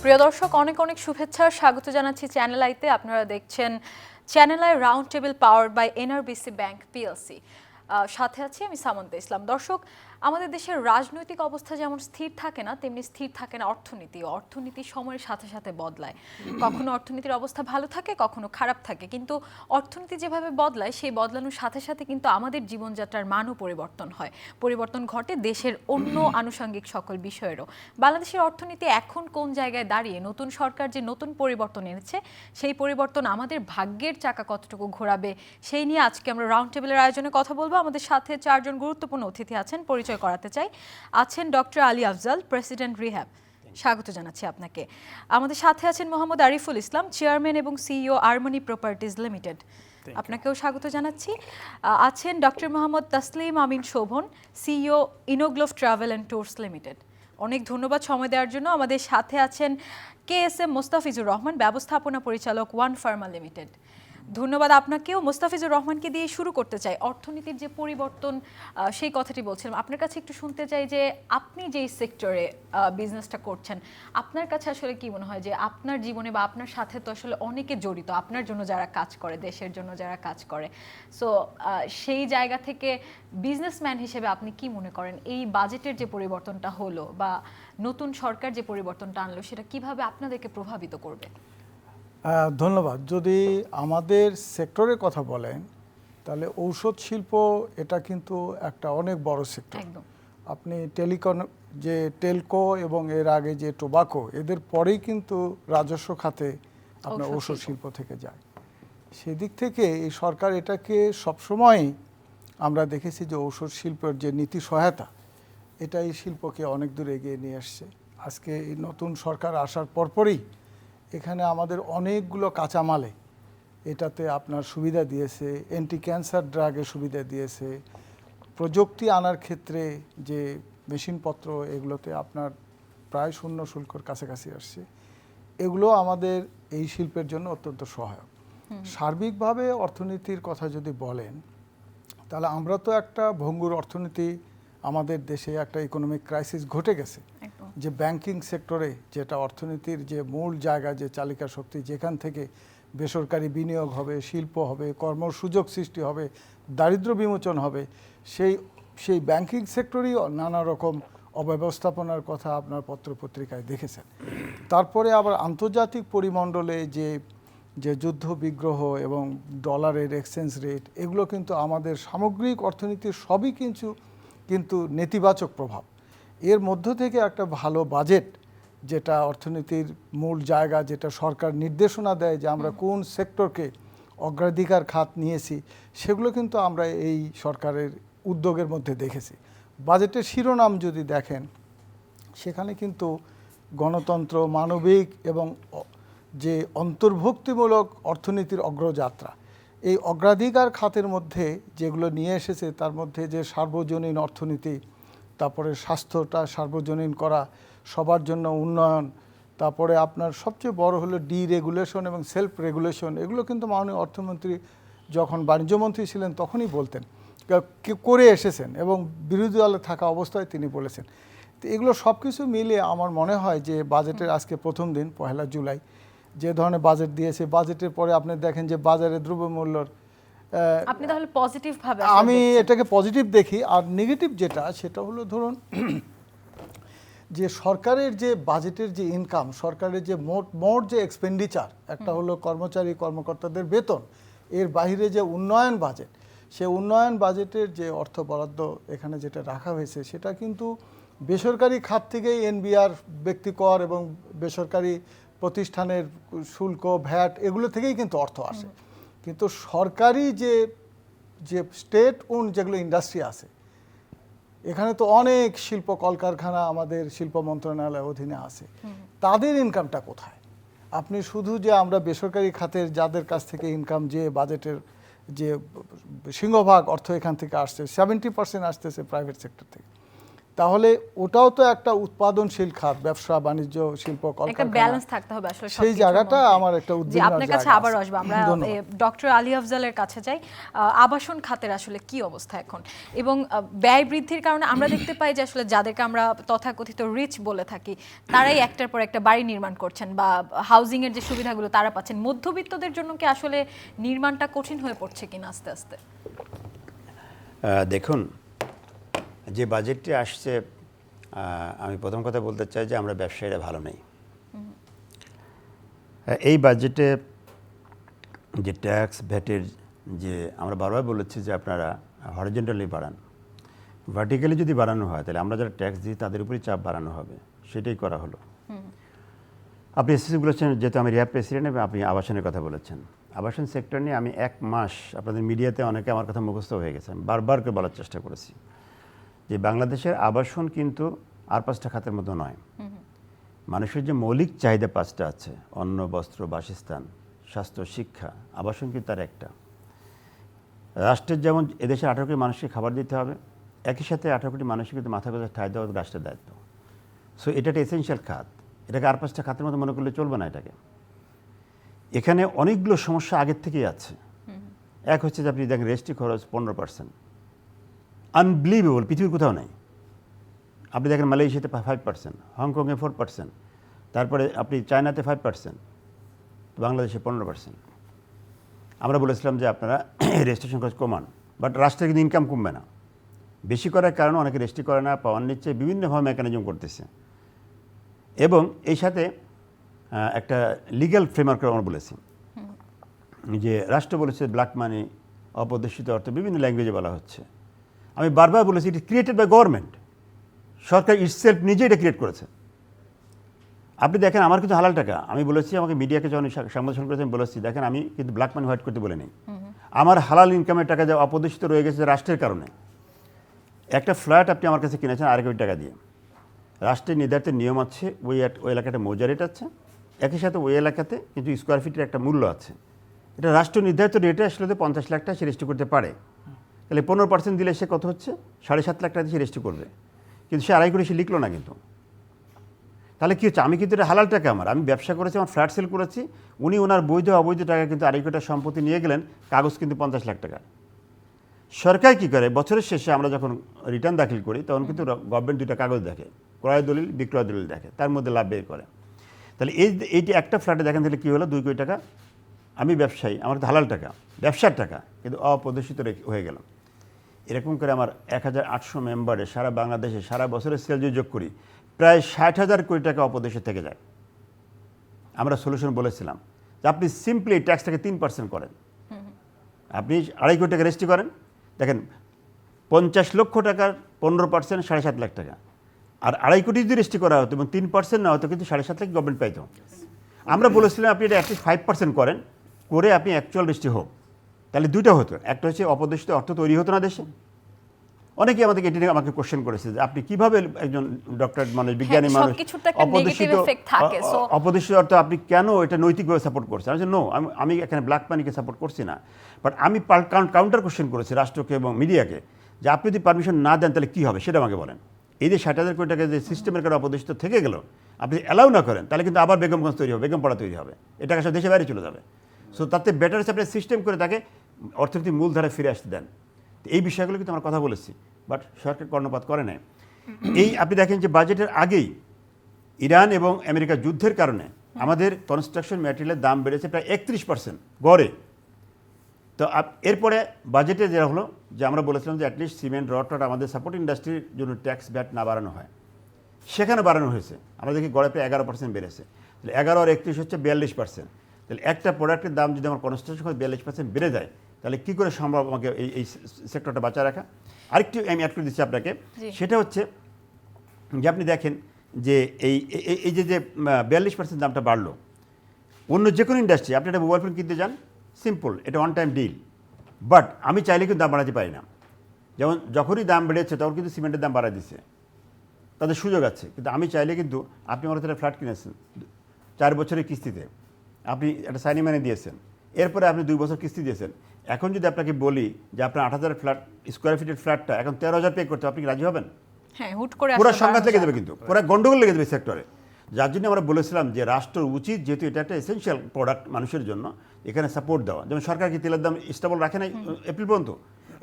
প্রিয় দর্শক, অনেক অনেক শুভেচ্ছা, স্বাগত জানাচ্ছি চ্যানেল আইতে। আপনারা দেখছেন channel I round table powered by NRBC bank PLC. সাথে আছি আমি সামন্ত ইসলাম। দর্শক, আমাদের দেশের রাজনৈতিক অবস্থা যেমন স্থির থাকে না, তেমনি স্থির থাকে না অর্থনীতি সময়ের সাথে সাথে বদলায়। কখনো অর্থনীতির অবস্থা ভালো থাকে, কখনো খারাপ থাকে, কিন্তু অর্থনীতি যেভাবে বদলায় সেই বদলানোর সাথে সাথে কিন্তু আমাদের জীবনযাত্রার মানও পরিবর্তন ঘটে দেশের অন্য আনুষঙ্গিক সকল বিষয়েরও। বাংলাদেশের অর্থনীতি এখন কোন জায়গায় দাঁড়িয়ে, নতুন সরকার যে নতুন পরিবর্তন এনেছে সেই পরিবর্তন আমাদের ভাগ্যের চাকা কতটুকু ঘোরাবে, সেই নিয়ে আজকে আমরা রাউন্ড টেবিলের আয়োজনে কথা বলবো। আমাদের সাথে চারজন গুরুত্বপূর্ণ অতিথি আছেন, পরিচয় করাতে চাই। আছেন doctor Ali Afzal, president rehab, স্বাগত জানাচ্ছি আপনাকে। আমাদের সাথে আছেন মোহাম্মদ আরিফুল ইসলাম, চেয়ারম্যান এবং সিইও আরমানি প্রপার্টিজ লিমিটেড, আপনাকেও স্বাগত জানাচ্ছি। আছেন doctor Mohammad Taslim Amin Shovon, CEO Innoglove travel and tours limited. অনেক ধন্যবাদ সময় দেওয়ার জন্য। আমাদের সাথে আছেন KSM মোস্তাফিজুর রহমান, ব্যবস্থাপনা পরিচালক ওয়ান ফার্মা লিমিটেড। ধন্যবাদ আপনাকেও। মোস্তাফিজুর রহমানকে দিয়ে শুরু করতে চাই। অর্থনীতির যে পরিবর্তন, সেই কথাটি বলছিলাম, আপনার কাছে একটু শুনতে চাই যে আপনি যেই সেক্টরে বিজনেসটা করছেন, আপনার কাছে আসলে কি মনে হয় যে আপনার জীবনে বা আপনার সাথে তো আসলে অনেকে জড়িত, আপনার জন্য যারা কাজ করে, দেশের জন্য যারা কাজ করে, সো সেই জায়গা থেকে বিজনেসম্যান হিসেবে আপনি কি মনে করেন এই বাজেটের যে পরিবর্তনটা হলো বা নতুন সরকার যে পরিবর্তনটা আনলো, সেটা কিভাবে আপনাদেরকে প্রভাবিত করবে? ধন্যবাদ। যদি আমাদের সেক্টরের কথা বলেন তাহলে ঔষধ শিল্প এটা কিন্তু একটা অনেক বড় সেক্টর। আপনি টেলকো এবং এর আগে যে টোবাকো, এদের পরেই কিন্তু রাজস্ব খাতে আপনার ঔষধ শিল্প থেকে যায়। সেদিক থেকে এই সরকার এটাকে সবসময় আমরা দেখেছি যে ঔষধ শিল্পের যে নীতি সহায়তা, এটা এই শিল্পকে অনেক দূর এগিয়ে নিয়ে আসছে। আজকে এই নতুন সরকার আসার পরপরই এখানে আমাদের অনেকগুলো কাঁচামালে এটাতে আপনার সুবিধা দিয়েছে, অ্যান্টি ক্যান্সার ড্রাগের সুবিধা দিয়েছে, প্রযুক্তি আনার ক্ষেত্রে যে মেশিনপত্র এগুলোতে আপনার প্রায় শূন্য শুল্কর কাছাকাছি আসছে। এগুলো আমাদের এই শিল্পের জন্য অত্যন্ত সহায়ক। সার্বিকভাবে অর্থনীতির কথা যদি বলেন তাহলে আমরা তো একটা ভঙ্গুর অর্থনীতি, আমাদের দেশে একটা ইকোনমিক ক্রাইসিস ঘটে গেছে, যে ব্যাংকিং সেক্টরে যেটা অর্থনীতির যে মূল জায়গা, যে চালিকা শক্তি, যেখান থেকে বেসরকারি বিনিয়োগ হবে, শিল্প হবে, কর্মসুযোগ সৃষ্টি হবে, দারিদ্র্য বিমোচন হবে, সেই ব্যাংকিং সেক্টরই নানা রকম অব্যবস্থাপনার কথা আপনার পত্রপত্রিকায় দেখেছেন। তারপরে আবার আন্তর্জাতিক পরিমণ্ডলে যে যুদ্ধ বিগ্রহ এবং ডলারের এক্সচেঞ্জ রেট, এগুলো কিন্তু আমাদের সামগ্রিক অর্থনীতির সবই কিন্তু নেতিবাচক প্রভাব। এর মধ্য থেকে একটা ভালো বাজেট, যেটা অর্থনীতির মূল জায়গা, যেটা সরকার নির্দেশনা দেয় যে আমরা কোন সেক্টরকে অগ্রাধিকার খাত নিয়েছি, সেগুলো কিন্তু আমরা এই সরকারের উদ্যোগের মধ্যে দেখেছি। বাজেটের শিরোনাম যদি দেখেন, সেখানে কিন্তু গণতন্ত্র, মানবিক এবং যে অন্তর্ভুক্তিমূলক অর্থনীতির অগ্রযাত্রা, এই অগ্রাধিকার খাতের মধ্যে যেগুলো নিয়ে এসেছে, তার মধ্যে যে সার্বজনীন অর্থনীতি, তারপরে স্বাস্থ্যটা সার্বজনীন করা, সবার জন্য উন্নয়ন, তারপরে আপনার সবচেয়ে বড় হলো ডিরেগুলেশন এবং সেলফ রেগুলেশন। এগুলো কিন্তু মাননীয় অর্থমন্ত্রী যখন বাণিজ্যমন্ত্রী ছিলেন তখনই বলতেন, করে এসেছেন এবং বিরোধী দলে থাকা অবস্থায় তিনি বলেছেন। তো এগুলো সব কিছু মিলিয়ে আমার মনে হয় যে বাজেটের আজকে প্রথম দিন, 1 জুলাই, যে ধরনের বাজেট দিয়েছে, বাজেটের পরে আপনি দেখেন যে বাজারে দ্রব্যমূল্যর, আপনি তাহলে পজিটিভ ভাবে? আমি এটাকে পজিটিভ দেখি। আর নেগেটিভ সেটা হলো ধরুন যে সরকারের যে বাজেটের যে ইনকাম, সরকারের যে মোট যে এক্সপেন্ডিচার, একটা হলো কর্মচারী-কর্মকর্তাদের বেতন, এর বাইরে যে উন্নয়ন বাজেট, সে উন্নয়ন বাজেটের যে অর্থ বরাদ্দ এখানে যেটা রাখা হয়েছে, সেটা কিন্তু বেসরকারি খাত থেকেই এনবিআর, ব্যক্তিকর এবং বেসরকারি প্রতিষ্ঠানের শুল্ক, ভ্যাট, এগুলো থেকেই কিন্তু অর্থ আসে। কিন্তু সরকারি যে স্টেট ওন যেগুলো ইন্ডাস্ট্রি আছে, এখানে তো অনেক শিল্প কলকারখানা আমাদের শিল্প মন্ত্রণালয়ের অধীনে আছে, তাদের ইনকামটা কোথায়? আপনি শুধু যে আমরা বেসরকারি খাতের যাদের কাছ থেকে ইনকাম, যে বাজেটের যে সিংহভাগ অর্থ এখান থেকে আসছে, 70% আসতেছে প্রাইভেট সেক্টর থেকে, তাহলে ওটাও তো একটা উৎপাদনশীল খাত, ব্যবসা বাণিজ্য শিল্প একটা কলকারখানা, ব্যালেন্স থাকতে হবে আসলে সেই জায়গাটা আমার একটা জি উদ্বিগ্ন আপনার কাছে জায়গা আবার আছে। আসবো আমরা ধন্যবাদ। ডক্টর আলী আফজালের কাছে যাই। আবাসন খাতের আসলে কি অবস্থা এখন, এবং ব্যয় বৃদ্ধির কারণে আমরা দেখতে পাই যে আসলে যাদেরকে আমরা তথাকথিত রিচ বলে থাকি তারাই একটার পর একটা বাড়ি নির্মাণ করছেন বা হাউজিং এর যে সুবিধাগুলো তারা পাচ্ছেন। মধ্যবিত্তদের জন্য কি আসলে নির্মাণটা কঠিন হয়ে পড়ছে কিনা আস্তে আস্তে? দেখুন, যে বাজেটটি আসছে, আমি প্রথম কথা বলতে চাই যে আমরা ব্যবসায়ীরা ভালো নেই। এই বাজেটে যে ট্যাক্স ভ্যাটের যে আমরা বারবার বলেছি যে আপনারা হরিজন্টালি বাড়ান, ভার্টিক্যালি যদি বাড়ানো হয় তাহলে আমরা যারা ট্যাক্স দিই তাদের উপরই চাপ বাড়ানো হবে, সেটাই করা হলো। আপনি এসএসসি বলেছেন, যেহেতু আমি র্যাব প্রেসিডেন্ট, এবং আপনি আবাসনের কথা বলেছেন। আবাসন সেক্টর নিয়ে আমি 1 মাস আপনাদের মিডিয়াতে অনেকে আমার কথা মুখস্থ হয়ে গেছে, আমি বারবার করে বলার চেষ্টা করেছি যে বাংলাদেশের আবাসন কিন্তু আর 5টা খাতের মতো নয়। মানুষের যে মৌলিক চাহিদা 5টা আছে, অন্ন, বস্ত্র, বাসস্থান, স্বাস্থ্য, শিক্ষা, আবাসন কিন্তু তার একটা। রাষ্ট্রের যেমন এদেশে 18 কোটি মানুষকে খাবার দিতে হবে, একই সাথে 18 কোটি মানুষকে কিন্তু মাথা গোঁজার ঠাঁই দেওয়া রাষ্ট্রের দায়িত্ব। সো এটা একটা এসেনশিয়াল খাত, এটাকে আর 5টা খাতের মতো মনে করলে চলবে না। এটাকে এখানে অনেকগুলো সমস্যা আগের থেকেই আছে। এক হচ্ছে যে আপনি দেখেন রেজিস্ট্রি খরচ 15%, আনবিলিভেবল, পৃথিবীর কোথাও নেই। আপনি দেখেন মালয়েশিয়াতে 5%, হংকংয়ে 4%, তারপরে আপনি চায়নাতে 5%, বাংলাদেশে 15%। আমরা বলেছিলাম যে আপনারা রেজিস্ট্রেশন খরচ কমান, বাট রাষ্ট্রের কিন্তু ইনকাম কমবে না। বেশি করার কারণে অনেকে রেজিস্ট্রি করে না, পাওয়ার নিচ্ছে, বিভিন্নভাবে মেকানিজম করতেছে। এবং এই সাথে একটা লিগ্যাল ফ্রেমওয়ার্ক আমরা বলেছি যে রাষ্ট্র বলেছে ব্ল্যাক মানি, অপ্রদর্শিত অর্থ, বিভিন্ন ল্যাঙ্গুয়েজে বলা হচ্ছে। আমি বারবার বলেছি it is created by government, সরকার ইটসেলফ নিজে এটা ক্রিয়েট করেছে। আপনি দেখেন আমার কিন্তু হালাল টাকা, আমি বলেছি, আমাকে মিডিয়াকে যখন সংবোধন করেছে আমি বলেছি দেখেন আমি কিন্তু ব্ল্যাক মানি হোয়াইট করতে বলে নেই, আমার হালাল ইনকামের টাকা যা অপ্রদর্শিত রয়ে গেছে রাষ্ট্রের কারণে। একটা ফ্ল্যাট আপনি আমার কাছে কিনেছেন 1 কোটি টাকা দিয়ে, রাষ্ট্রের নির্ধারিত নিয়ম আছে, ওই এলাকাটা মৌজা রেট আছে, একই সাথে ওই এলাকাতে কিন্তু স্কোয়ার ফিটের একটা মূল্য আছে। এটা রাষ্ট্র নির্ধারিত রেটে আসলে 50 লাখ টাকা সে রেজিস্ট্রি করতে পারে। তাহলে 15% দিলে সে কত হচ্ছে, 7.5 লাখ টাকা দিয়ে সে রেজিস্ট্রি করবে, কিন্তু সে 2.5 কোটি সে লিখলো না। কিন্তু তাহলে কী হচ্ছে, আমি কিন্তু এটা হালাল টাকা, আমি ব্যবসা করেছি, আমার ফ্ল্যাট সেল করেছি, উনি ওনার বৈধ অবৈধ টাকা কিন্তু 2.5 কোটি সম্পত্তি নিয়ে গেলেন, কাগজ কিন্তু 50 লাখ টাকা। সরকার কী করে, বছরের শেষে আমরা যখন রিটার্ন দাখিল করি তখন কিন্তু গভর্নমেন্ট 2টা কাগজ দেখে, ক্রয় দলিল, বিক্রয় দলিল দেখে, তার মধ্যে লাভ বের করে। তাহলে এইটি একটা ফ্ল্যাটে দেখেন তাহলে কী হলো, 2 কোটি টাকা, আমি ব্যবসায়ী, আমার তো হালাল টাকা, ব্যবসার টাকা, কিন্তু অপ্রদর্শিত হয়ে গেল। এরকম করে আমার 1800 মেম্বারে সারা বাংলাদেশে সারা বছরের সেল যদি যোগ করি প্রায় 60,000 কোটি টাকা অপ্রদর্শিত থেকে যায়। আমরা সলিউশন বলেছিলাম যে আপনি সিম্পলি ট্যাক্সটাকে 3% করেন, আপনি 2.5 কোটি টাকা রেজিস্ট্রি করেন, দেখেন 50 লক্ষ টাকার 15% 7.5 লাখ টাকা, আর 2.5 কোটি যদি রেজিস্ট্রি করা হতো এবং 3% না হতো কিন্তু 7.5 লাখ গভর্নমেন্ট পাইতো। আমরা বলেছিলাম আপনি এটা অ্যাটলিস্ট 5% করেন, করে আপনি অ্যাকচুয়াল রেজিস্ট্রি হোক, তাহলে 2টা হতো। একটা হচ্ছে অপ্রদর্শিত অর্থ তৈরি হতো না দেশে। অনেকেই আমাদেরকে এটি নিয়ে আমাকে কোশ্চেন করেছে যে আপনি কীভাবে একজন ডক্টরেট মানুষ, বিজ্ঞানী মানুষ, অপ্রদর্শিত অর্থ আপনি কেন এটা নৈতিকভাবে সাপোর্ট করছেন? আমি নো, আমি এখানে ব্ল্যাক মানিকে সাপোর্ট করছি না, বাট আমি কাউন্টার কোশ্চেন করেছি রাষ্ট্রকে এবং মিডিয়াকে যে আপনি যদি পারমিশন না দেন তাহলে কী হবে সেটা আমাকে বলেন। এই যে 60,000 কোটি টাকা যে সিস্টেমের কারণে অপ্রদর্শিত থেকে গেল, আপনি অ্যালাউ না করেন তাহলে কিন্তু আবার বেগমগঞ্জ তৈরি হবে, বেগমপাড়া তৈরি হবে, এটা সব দেশে বাইরে চলে যাবে। সো তাতে বেটার হচ্ছে আপনি সিস্টেম করে তাকে অর্থনীতির মূলধারায় ফিরে আসতে দেন। এই বিষয়গুলো কিন্তু আমরা কথা বলেছি, বাট সরকার কর্ণপাত করে নাই। এই আপনি দেখেন যে বাজেটের আগেই ইরান এবং আমেরিকার যুদ্ধের কারণে আমাদের কনস্ট্রাকশন ম্যাটেরিয়ালের দাম বেড়েছে প্রায় 31% গড়ে। তো এরপরে বাজেটে যেটা হলো যে আমরা বলেছিলাম যে অ্যাটলিস্ট সিমেন্ট, রড আমাদের সাপোর্ট ইন্ডাস্ট্রির জন্য ট্যাক্স ভ্যাট না বাড়ানো হয়, সেখানে বাড়ানো হয়েছে। আমরা দেখি গড়ে প্রায় 11% বেড়েছে। তাহলে 11 আর 31 হচ্ছে 42%। তাহলে একটা প্রোডাক্টের দাম যদি আমার কনস্ট্রাকশন 42% বেড়ে যায় তাহলে কী করে সম্ভব আমাকে এই সেক্টরটা বাঁচায় রাখা? আরেকটি আমি অ্যাড করে দিচ্ছি আপনাকে, সেটা হচ্ছে যে আপনি দেখেন যে এই যে 42% দামটা বাড়লো, অন্য যে কোনো ইন্ডাস্ট্রি, আপনি একটা মোবাইল ফোন কিনতে যান, সিম্পল, এটা ওয়ান টাইম ডিল, বাট আমি চাইলে কিন্তু দাম বাড়াতে পারি না। যেমন যখনই দাম বেড়েছে তখন কিন্তু সিমেন্টের দাম বাড়ায় দিচ্ছে, তাদের সুযোগ আছে, কিন্তু আমি চাইলে কিন্তু আপনি আমার একটা ফ্ল্যাট কিনেছেন 4 বছরের কিস্তিতে, আপনি একটা সাইনি মানে দিয়েছেন, এরপরে আপনি 2 বছর কিস্তি দিয়েছেন, এখন যদি আপনাকে বলি যে আপনার 8,000 ফ্ল্যাট স্কোয়ার ফিটের ফ্ল্যাটটা এখন 13,000 পে করতে, আপনি কি রাজি হবেন? হ্যাঁ হুট করে পুরো আসলে সংঘাত বাড়ানো লেগে যায় দেবে, না। কিন্তু পুরো গন্ডগোল লেগে দেবে সেক্টরে। যার জন্য আমরা বলেছিলাম যে রাষ্ট্র উচিত, যেহেতু এটা একটা এসেনশিয়াল প্রোডাক্ট মানুষের জন্য, এখানে সাপোর্ট দেওয়া। যেমন সরকার কি তেলের দাম স্টেবল রাখে নাই এপ্রিল পর্যন্ত,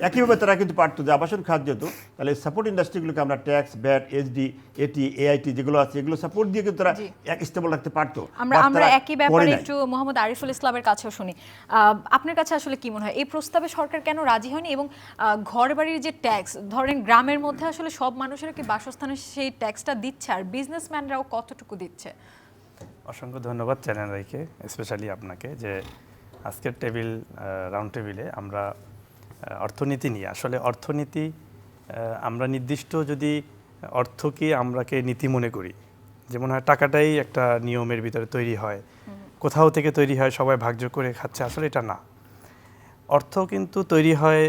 একইভাবে তারা কিন্তু পারতো যে আবাসন খাত যেহেতু, তাহলে সাপোর্ট ইন্ডাস্ট্রিগুলোকে আমরা ট্যাক্স, ব্যাট, এসডি, এটি, এআইটি যেগুলো আছে এগুলো সাপোর্ট দিয়ে কিন্তু তারা এক স্টেবল রাখতে পারতো। আমরা একই ব্যাপারে একটু মোহাম্মদ আরিফুল ইসলামের কাছেও শুনি। আপনার কাছে আসলে কি মনে হয় এই প্রস্তাবে সরকার কেন রাজি হয়নি, এবং ঘরবাড়ির যে ট্যাক্স, ধরেন গ্রামের মধ্যে আসলে সব মানুষের কি বাসস্থানে সেই ট্যাক্সটা দিচ্ছে, আর বিজনেসম্যানরাও কতটুকু দিচ্ছে? অসংখ্য ধন্যবাদ চ্যানেল আইকে, স্পেশালি আপনাকে, যে আজকের রাউন্ড টেবিলে আমরা অর্থনীতি নিয়ে, আসলে অর্থনীতি আমরা নির্দিষ্ট যদি অর্থকে আমরাকে নীতি মনে করি, যেমন হয় টাকাটাই একটা নিয়মের ভিতরে তৈরি হয়, কোথাও থেকে তৈরি হয়, সবাই ভাগযোগ করে খাচ্ছে, আসলে এটা না। অর্থ কিন্তু তৈরি হয়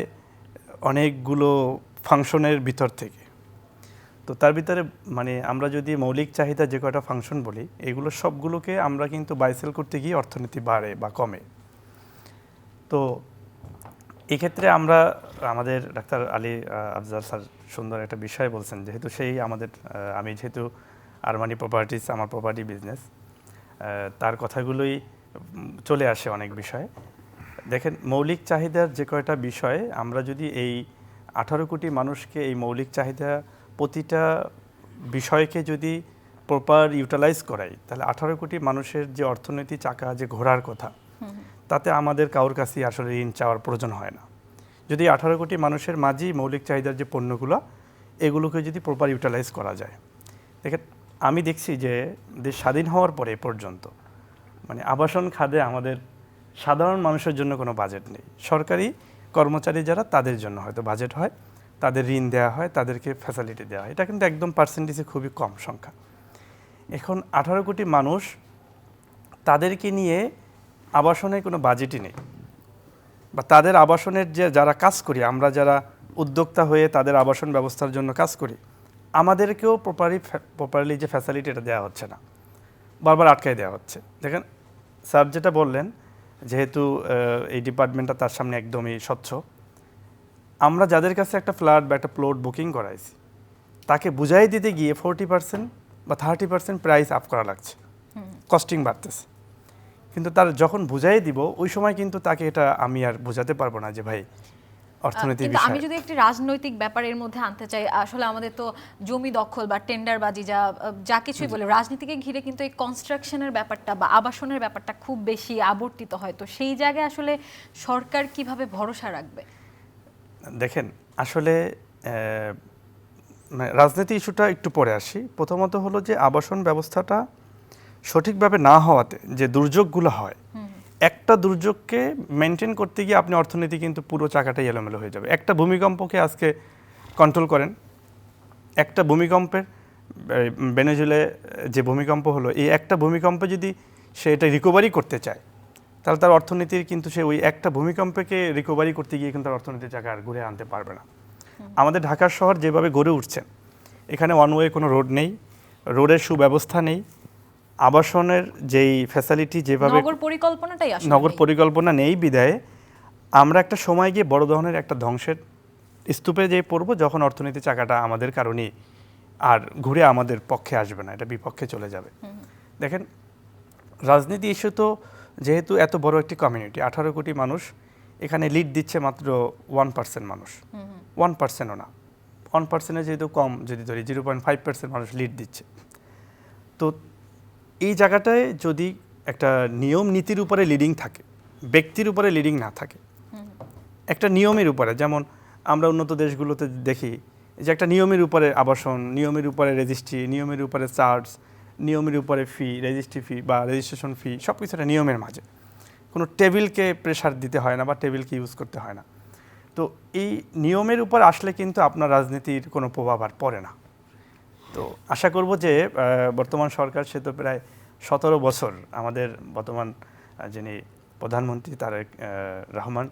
অনেকগুলো ফাংশনের ভিতর থেকে। তো তার ভিতরে মানে আমরা যদি মৌলিক চাহিদা যে কয়টা ফাংশন বলি, এগুলো সবগুলোকে আমরা কিন্তু বাইসেল করতে গিয়ে অর্থনীতি বাড়ে বা কমে। তো এক্ষেত্রে আমরা আমাদের ডাক্তার আলী আফজাল স্যার সুন্দর একটা বিষয় বলছেন, যেহেতু সেই আমাদের আমি যেহেতু আরমানি প্রপার্টিস আমার প্রপার্টি বিজনেস, তার কথাগুলোই চলে আসে অনেক বিষয়। দেখেন, মৌলিক চাহিদার যে কয়টা বিষয়, আমরা যদি এই 18 কোটি মানুষকে এই মৌলিক চাহিদা প্রতিটা বিষয়কে যদি প্রপার ইউটিলাইজ করাই, তাহলে 18 কোটি মানুষের যে অর্থনীতি চাকা যে ঘোরার কথা, তাতে আমাদের কারোর কাছেই আসলে ঋণ চাওয়ার প্রয়োজন হয় না। যদি 18 কোটি মানুষের মাঝেই মৌলিক চাহিদার যে পণ্যগুলো, এগুলোকে যদি প্রপার ইউটিলাইজ করা যায়। দেখেন, আমি দেখছি যে দেশ স্বাধীন হওয়ার পরে পর্যন্ত মানে আবাসন খাতে আমাদের সাধারণ মানুষের জন্য কোনো বাজেট নেই। সরকারি কর্মচারী যারা, তাদের জন্য হয়তো বাজেট হয়, তাদের ঋণ দেওয়া হয়, তাদেরকে ফ্যাসিলিটি দেওয়া হয়, এটা কিন্তু একদম পার্সেন্টেজে খুবই কম সংখ্যা। এখন 18 কোটি মানুষ, তাদেরকে নিয়ে আবাসনের কোনো বাজেটই নেই, বা তাদের আবাসনের যে যারা কাজ করি, আমরা যারা উদ্যোক্তা হয়ে তাদের আবাসন ব্যবস্থার জন্য কাজ করি, আমাদেরকেও প্রপারলি যে ফ্যাসিলিটি এটা দেওয়া হচ্ছে না, বারবার আটকায় দেওয়া হচ্ছে। দেখেন স্যার যেটা বললেন, যেহেতু এই ডিপার্টমেন্টটা তার সামনে একদমই স্বচ্ছ, আমরা যাদের কাছে একটা ফ্ল্যাট বা একটা প্লট বুকিং করাইছি, তাকে বুঝাই দিতে গিয়ে 40% বা 30% প্রাইস আপ করা লাগছে, কস্টিং বাড়তেছে। কিন্তু তার যখন বুঝাই দিব, ওই সময় কিন্তু তাকে এটা আমি আর বোঝাতে পারবো না যে ভাই অর্থনীতির বিষয়। আমি যদি একটি রাজনৈতিক ব্যাপারের মধ্যে আনতে চাই, আসলে আমাদের তো জমি দখল বা টেন্ডারবাজি যা কিছুই বলে, রাজনীতিকে ঘিরে কিন্তু এই কনস্ট্রাকশনের ব্যাপারটা বা আবাসনের ব্যাপারটা খুব বেশি আবর্তিত হয়। তো সেই জায়গায় আসলে সরকার কিভাবে ভরসা রাখবে? দেখেন, আসলে রাজনীতি ইস্যুটা একটু পরে আসি। প্রথমত হলো যে আবাসন ব্যবস্থাটা সঠিকভাবে না হওয়াতে যে দুর্যোগগুলো হয়, একটা দুর্যোগকে মেনটেন করতে গিয়ে আপনি অর্থনীতি কিন্তু পুরো চাকাটাই এলোমেলো হয়ে যাবে। একটা ভূমিকম্পকে আজকে কন্ট্রোল করেন, একটা ভূমিকম্পের ভেনেজুয়েলায় যে ভূমিকম্প হলো, এই একটা ভূমিকম্পে যদি সে এটা রিকভারি করতে চায়, তাহলে তার অর্থনীতির কিন্তু সে ওই একটা ভূমিকম্পকে রিকভারি করতে গিয়ে কিন্তু তার অর্থনীতির চাকা আর ঘুরে আনতে পারবে না। আমাদের ঢাকার শহর যেভাবে গড়ে উঠছে, এখানে ওয়ান ওয়ে কোনো রোড নেই, রোডের সুব্যবস্থা নেই, আবাসনের যেই ফ্যাসিলিটি যেভাবে নগর পরিকল্পনা নেই, বিদায়ে আমরা একটা সময় গিয়ে বড় ধরনের একটা ধ্বংসের স্তূপে যেয়ে পড়বো, যখন অর্থনীতি চাকাটা আমাদের কারণেই আর ঘুরে আমাদের পক্ষে আসবে না, এটা বিপক্ষে চলে যাবে। দেখেন, রাজনীতি ইস্যু তো যেহেতু এত বড় একটি কমিউনিটি, 18 কোটি মানুষ, এখানে লিড দিচ্ছে মাত্র 1% মানুষ, 1%ও না, 1%-এ যেহেতু কম যদি ধরি, 0.5% মানুষ লিড দিচ্ছে। তো এই জায়গাটায় যদি একটা নিয়ম নীতির উপরে লিডিং থাকে, ব্যক্তির উপরে লিডিং না থাকে, একটা নিয়মের উপরে, যেমন আমরা উন্নত দেশগুলোতে দেখি যে একটা নিয়মের উপরে আবাসন, নিয়মের উপরে রেজিস্ট্রি, নিয়মের উপরে চার্জ, নিয়মের উপরে ফি, রেজিস্ট্রি ফি বা রেজিস্ট্রেশন ফি, সব কিছু একটা নিয়মের মাঝে, কোনো টেবিলকে প্রেশার দিতে হয় না বা টেবিলকে ইউজ করতে হয় না। তো এই নিয়মের উপর আসলে কিন্তু আপনার রাজনীতির কোনো প্রভাব আর পড়ে না। তো আশা করব যে বর্তমান সরকার, সে তো প্রায় 17 বছর, আমাদের বর্তমান যিনি প্রধানমন্ত্রী তারেক রহমান,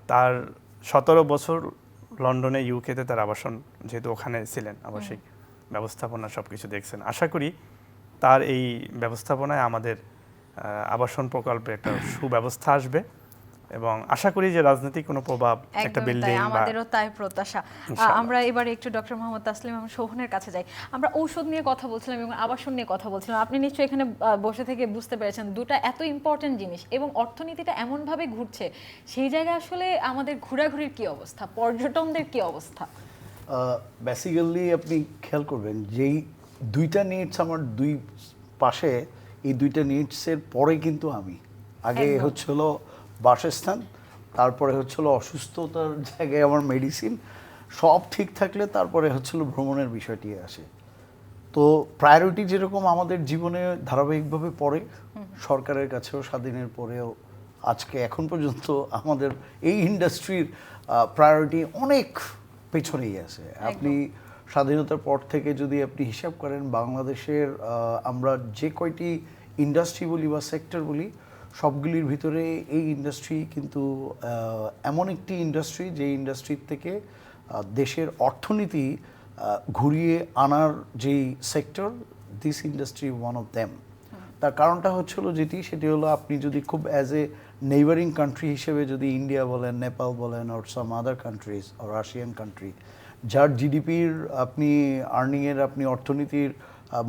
তার 17 বছর লন্ডনে, ইউকেতে তার আবাসন, যেহেতু ওখানে ছিলেন, আবাসিক ব্যবস্থাপনা সব কিছু দেখছেন। আশা করি তার এই ব্যবস্থাপনায় আমাদের আবাসন প্রকল্পে একটা সুব্যবস্থা আসবে। এবং আশা করি যে রাজনৈতিক কোনো প্রভাব একটা একদমই তাই, বিল্ডিং বা আমাদেরও তাই প্রত্যাশা। ইনশাআল্লাহ। আমরা এবারে একটু ডক্টর মোহাম্মদ তাসলিম এবং শোভনের কাছে যাই। আমরা ঔষধ নিয়ে কথা বলছিলাম এবং আবাসন নিয়ে কথা বলছিলাম। আপনি নিশ্চয়ই এখানে বসে থেকে বুঝতে পেরেছেন দুটো এত ইম্পর্টেন্ট জিনিস এবং অর্থনীতিটা এমনভাবে ঘুরছে, সেই জায়গায় আসলে আমাদের ঘোরাঘুরির কি অবস্থা, পর্যটনদের কি অবস্থা? বেসিক্যালি আপনি খেয়াল করবেন যেই দুইটা নিডস আমার দুই পাশে, এই দুইটা নিডসের পরে কিন্তু আমি আগে একদম। হচ্ছিল বাসস্থান, তারপরে হচ্ছিল অসুস্থতার জায়গায় আমার মেডিসিন, সব ঠিক থাকলে তারপরে হচ্ছিল ভ্রমণের বিষয়টি আসে। তো প্রায়োরিটি যেরকম আমাদের জীবনে ধারাবাহিকভাবে পড়ে, সরকারের কাছেও স্বাধীনের পরেও আজকে এখন পর্যন্ত আমাদের এই ইন্ডাস্ট্রির প্রায়োরিটি অনেক পেছনেই আছে। আপনি স্বাধীনতার পর থেকে যদি আপনি হিসাব করেন বাংলাদেশের আমরা যে কয়টি ইন্ডাস্ট্রি বলি বা সেক্টর বলি, সবগুলির ভিতরে এই ইন্ডাস্ট্রি কিন্তু এমন একটি ইন্ডাস্ট্রি যে ইন্ডাস্ট্রির থেকে দেশের অর্থনীতি ঘুরিয়ে আনার যেই sector, this industry one of them. তার কারণটা হচ্ছিল সেটি হলো আপনি যদি খুব অ্যাজ এ নেইবারিং কান্ট্রি হিসেবে যদি ইন্ডিয়া বলেন, নেপাল বলেন, or some other countries or Russian country, যার জিডিপির আপনি আর্নিংয়ের আপনি অর্থনীতির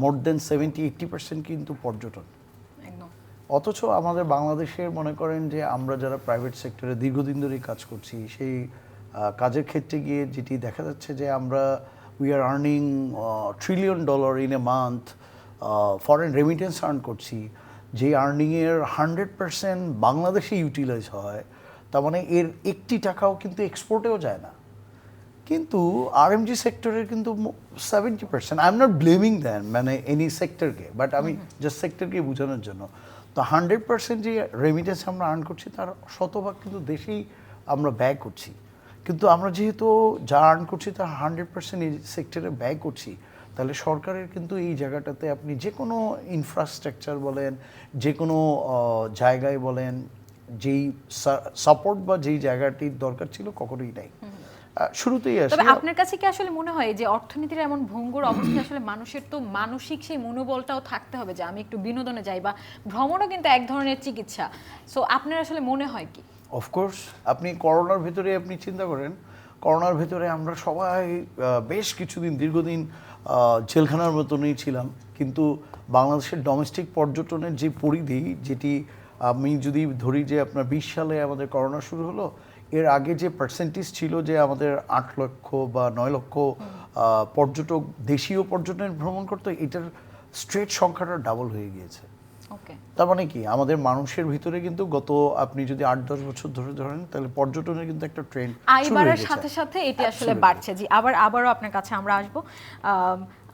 মোর দেন 70-80% কিন্তু পর্যটন। একদম। অথচ আমাদের বাংলাদেশের মনে করেন যে আমরা যারা প্রাইভেট সেক্টরে দীর্ঘদিন ধরেই কাজ করছি, সেই কাজের ক্ষেত্রে গিয়ে যেটি দেখা যাচ্ছে যে আমরা we are earning $1 trillion in a month, foreign remittance earn করছি, যে আর্নিংয়ের 100% বাংলাদেশে ইউটিলাইজ হয়, তার মানে এর একটি টাকাও কিন্তু এক্সপোর্টেও যায় না। কিন্তু আরএমজি সেক্টরের কিন্তু 70%, I am not blaming than মানে এনি সেক্টরকে, বাট আমি জাস্ট সেক্টরকে বোঝানোর জন্য। তো 100% যে রেমিটেন্স আমরা আর্ন করছি তার শতভাগ কিন্তু দেশেই আমরা ব্যয় করছি। কিন্তু আমরা যেহেতু যা আর্ন করছি তার 100% এই সেক্টরে ব্যয় করছি, তাহলে সরকারের কিন্তু এই জায়গাটাতে আপনি যে কোনো ইনফ্রাস্ট্রাকচার বলেন, যে কোনো জায়গায় বলেন, যেই সাপোর্ট বা যেই জায়গাটির দরকার ছিল কখনোই নাই। শুরুতেই আসে। তবে আপনার কাছে কি আসলে মনে হয় যে অর্থনীতির এমন ভঙ্গুর অবস্থা আসলে মানুষের তো মানসিক সেই মনোবলটাও থাকতে হবে যে আমি একটু বিনোদনে যাই, বা ভ্রমণও কিন্তু এক ধরনের চিকিৎসা। সো আপনার আসলে মনে হয় কি? অফকোর্স আপনি করোনার ভিতরে আপনি চিন্তা করেন, করোনার ভিতরে আমরা সবাই বেশ কিছুদিন দীর্ঘদিন জেলখানার মতনই ছিলাম, কিন্তু বাংলাদেশের ডোমেস্টিক পর্যটনের যে পরিধি, যেটি আমি যদি ধরি যে আপনার 20 সালে আমাদের করোনা শুরু হলো, এর আগে যে পার্সেন্টেজ ছিল যে আমাদের 8 লক্ষ বা 9 লক্ষ পর্যটক দেশীয় পর্যটনের ভ্রমণ করতো, এটার স্ট্রেট সংখ্যাটা ডাবল হয়ে গিয়েছে। ওকে। তার মানে কি আমাদের মানুষের ভিতরে কিন্তু গত আপনি যদি 8-10 বছর ধরে ধরেন, তাহলে পর্যটনের কিন্তু একটা ট্রেন্ড আয় বাড়ার সাথে সাথে এটি আসলে বাড়ছে। জি, আবারও আপনার কাছে আমরা আসবো।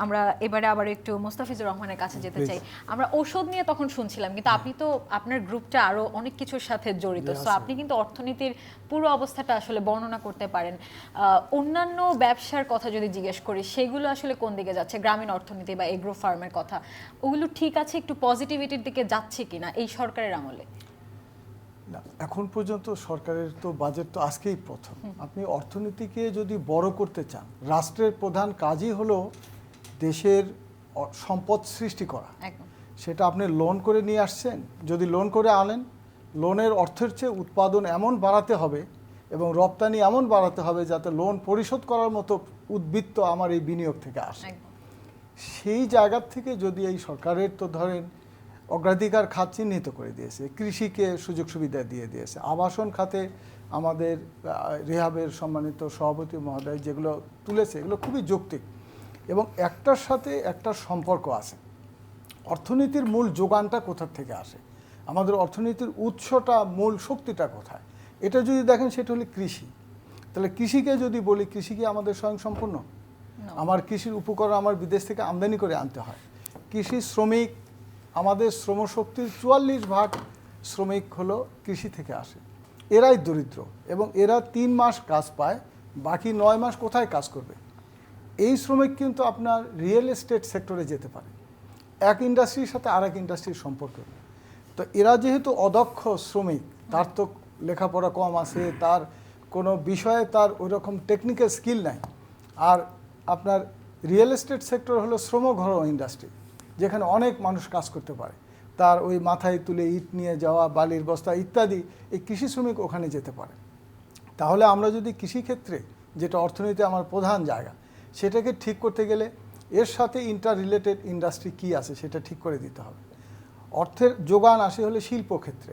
আমরা এবারে আবার একটু মোস্তাফিজুর রহমানের কাছে যেতে চাই। আমরা ঔষধ নিয়ে তখন শুনছিলাম, কিন্তু আপনি তো আপনার গ্রুপটা আরো অনেক কিছুর সাথে জড়িত, সো আপনি কিন্তু অর্থনীতির পুরো অবস্থাটা আসলে বর্ণনা করতে পারেন। অন্যান্য ব্যবসার কথা যদি জিজ্ঞেস করি, সেগুলো আসলে কোন দিকে যাচ্ছে? গ্রামীণ অর্থনীতি বা এগ্রো ফার্মের কথা, ওগুলো ঠিক আছে, একটু পজিটিভিটির দিকে যাচ্ছে কিনা এই সরকারের আমলে? না, এখন পর্যন্ত সরকারের তো বাজেট তো আজকেই প্রথম। আপনি অর্থনীতিকে যদি বড় করতে চান, রাষ্ট্রের প্রধান কাজই হলো দেশের সম্পদ সৃষ্টি করা। একদম। সেটা আপনি লোন করে নিয়ে আসছেন, যদি লোন করে আনেন, লোনের অর্থের চেয়ে উৎপাদন এমন বাড়াতে হবে এবং রপ্তানি এমন বাড়াতে হবে যাতে লোন পরিশোধ করার মতো উদ্বৃত্ত আমার এই বিনিয়োগ থেকে আসে। সেই জায়গার থেকে যদি এই সরকারের তো ধরেন অগ্রাধিকার খাত চিহ্নিত করে দিয়েছে, কৃষিকে সুযোগ সুবিধা দিয়ে দিয়েছে, আবাসন খাতে আমাদের রেহাবের সম্মানিত সভাপতি মহোদয় যেগুলো তুলেছে এগুলো খুবই যৌক্তিক এবং একটার সাথে একটার সম্পর্ক আছে। অর্থনীতির মূল যোগানটা কোথা থেকে আসে, আমাদের অর্থনীতির উৎসটা, মূল শক্তিটা কোথায়, এটা যদি দেখেন সেটা হলো কৃষি। তাহলে কৃষিকে যদি বলি, কৃষি কি আমাদের স্বয়ংসম্পূর্ণ? আমার কৃষির উপকরণ আমার বিদেশ থেকে আমদানি করে আনতে হয়। কৃষি শ্রমিক, আমাদের শ্রমশক্তির 44% শ্রমিক হলো কৃষি থেকে আসে। এরাই দরিদ্র এবং এরা 3 মাস কাজ পায়, বাকি 9 মাস কোথায় কাজ করবে? এই শ্রমিক কিন্তু আপনার রিয়েল এস্টেট সেক্টরে যেতে পারে, এক ইন্ডাস্ট্রির সাথে আরেক ইন্ডাস্ট্রির সম্পর্ক। তো এরা যেহেতু অদক্ষ শ্রমিক, তার তো লেখাপড়া কম আছে, তার কোনো বিষয়ে তার ওইরকম টেকনিক্যাল স্কিল নাই। আর আপনার রিয়েল এস্টেট সেক্টর হলো শ্রমঘর ইন্ডাস্ট্রি, যেখানে অনেক মানুষ কাজ করতে পারে। তার ওই মাথায় তুলে ইট নিয়ে যাওয়া, বালির বস্তা ইত্যাদি, এই কৃষি শ্রমিক ওখানে যেতে পারে। তাহলে আমরা যদি কৃষিক্ষেত্রে, যেটা অর্থনীতি আমার প্রধান জায়গা, সেটাকে ঠিক করতে গেলে এর সাথে ইন্টার রিলেটেড ইন্ডাস্ট্রি কী আছে সেটা ঠিক করে দিতে হবে। অর্থের যোগান আসে হলে শিল্পক্ষেত্রে।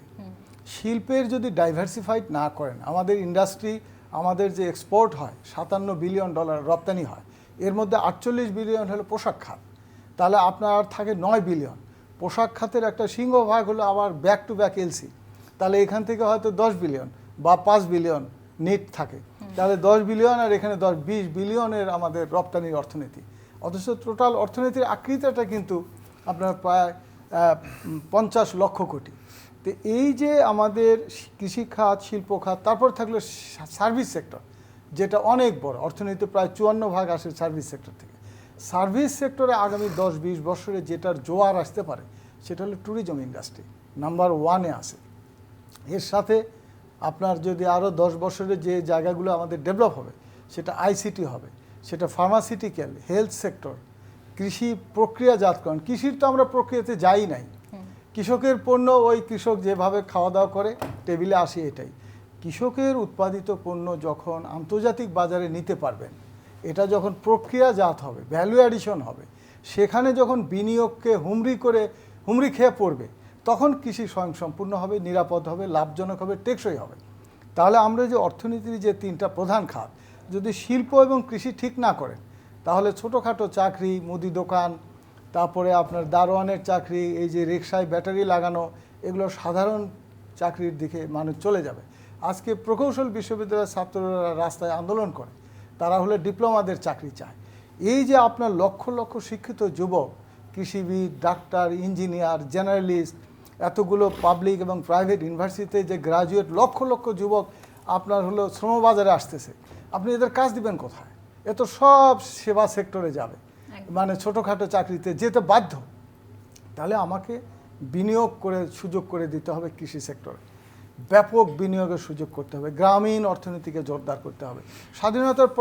শিল্পের যদি ডাইভার্সিফাইড না করেন, আমাদের ইন্ডাস্ট্রি, আমাদের যে এক্সপোর্ট হয় $57 বিলিয়ন রপ্তানি হয়, এর মধ্যে 48 বিলিয়ন হলো পোশাক খাত, তাহলে আপনার থাকে 9 বিলিয়ন। পোশাক খাতের একটা সিংহভাগ হলো আবার ব্যাক টু ব্যাক এলসি, তাহলে এখান থেকে হয়তো 10 বিলিয়ন বা 5 বিলিয়ন নেট থাকে, তাহলে 10 বিলিয়ন আর এখানে 20 বিলিয়নের আমাদের রপ্তানির অর্থনীতি। অথচ টোটাল অর্থনীতির আকৃতিটা কিন্তু আপনার প্রায় 50 লক্ষ কোটি। তো এই যে আমাদের কৃষি খাত, শিল্প খাত, তারপর থাকলো সার্ভিস সেক্টর, যেটা অনেক বড়, অর্থনীতি প্রায় 54% আসে সার্ভিস সেক্টর থেকে। সার্ভিস সেক্টরে আগামী 10-20 বছরে যেটার জোয়ার আসতে পারে সেটা হলো ট্যুরিজম ইন্ডাস্ট্রি, নাম্বার 1-এ আসে। এর সাথে আপনার যদি আরও 10 বছরে যে জায়গাগুলো আমাদের ডেভেলপ হবে, সেটা আইসিটি হবে, সেটা ফার্মাসিউটিক্যাল, হেলথ সেক্টর, কৃষি প্রক্রিয়াজাতকরণ। কৃষির তো আমরা প্রক্রিয়াতে যাই নাই, কৃষকের পণ্য ওই কৃষক যেভাবে খাওয়া দাওয়া করে টেবিলে আসে, এটাই। কৃষকের উৎপাদিত পণ্য যখন আন্তর্জাতিক বাজারে নিতে পারবেন, এটা যখন প্রক্রিয়াজাত হবে, ভ্যালু অ্যাডিশন হবে, সেখানে যখন বিনিয়োগকে হুমড়ি খেয়ে পড়বে, তখন কৃষি স্বয়ংসম্পূর্ণ হবে, নিরাপদ হবে, লাভজনক হবে, টেকসই হবে। তাহলে আমরা যে অর্থনীতির যে 3টা প্রধান খাত, যদি শিল্প এবং কৃষি ঠিক না করেন, তাহলে ছোটোখাটো চাকরি, মুদি দোকান, তারপরে আপনার দারোয়ানের চাকরি, এই যে রিকশায় ব্যাটারি লাগানো, এগুলো সাধারণ চাকরির দিকে মানুষ চলে যাবে। আজকে প্রকৌশল বিশ্ববিদ্যালয়ের ছাত্ররা রাস্তায় আন্দোলন করে, তারা হলে ডিপ্লোমাদের চাকরি চায়। এই যে আপনার লক্ষ লক্ষ শিক্ষিত যুবক, কৃষিবিদ, ডাক্তার, ইঞ্জিনিয়ার, জেনারেলিস্ট, এতগুলো পাবলিক এবং প্রাইভেট ইউনিভার্সিটিতে যে গ্রাজুয়েট লক্ষ লক্ষ যুবক আপনার হলো শ্রমবাজারে আসতেছে, আপনি এদের কাজ দিবেন কোথায়? এ তো সব সেবা সেক্টরে যাবে, মানে ছোটোখাটো চাকরিতে যেতে বাধ্য। তাহলে আমাকে বিনিয়োগ করে সুযোগ করে দিতে হবে কৃষি সেক্টরে, ব্যাপক বিনিয়োগের সুযোগ করতে হবে, গ্রামীণ অর্থনীতিকে জোরদার করতে হবে। স্বাধীনতার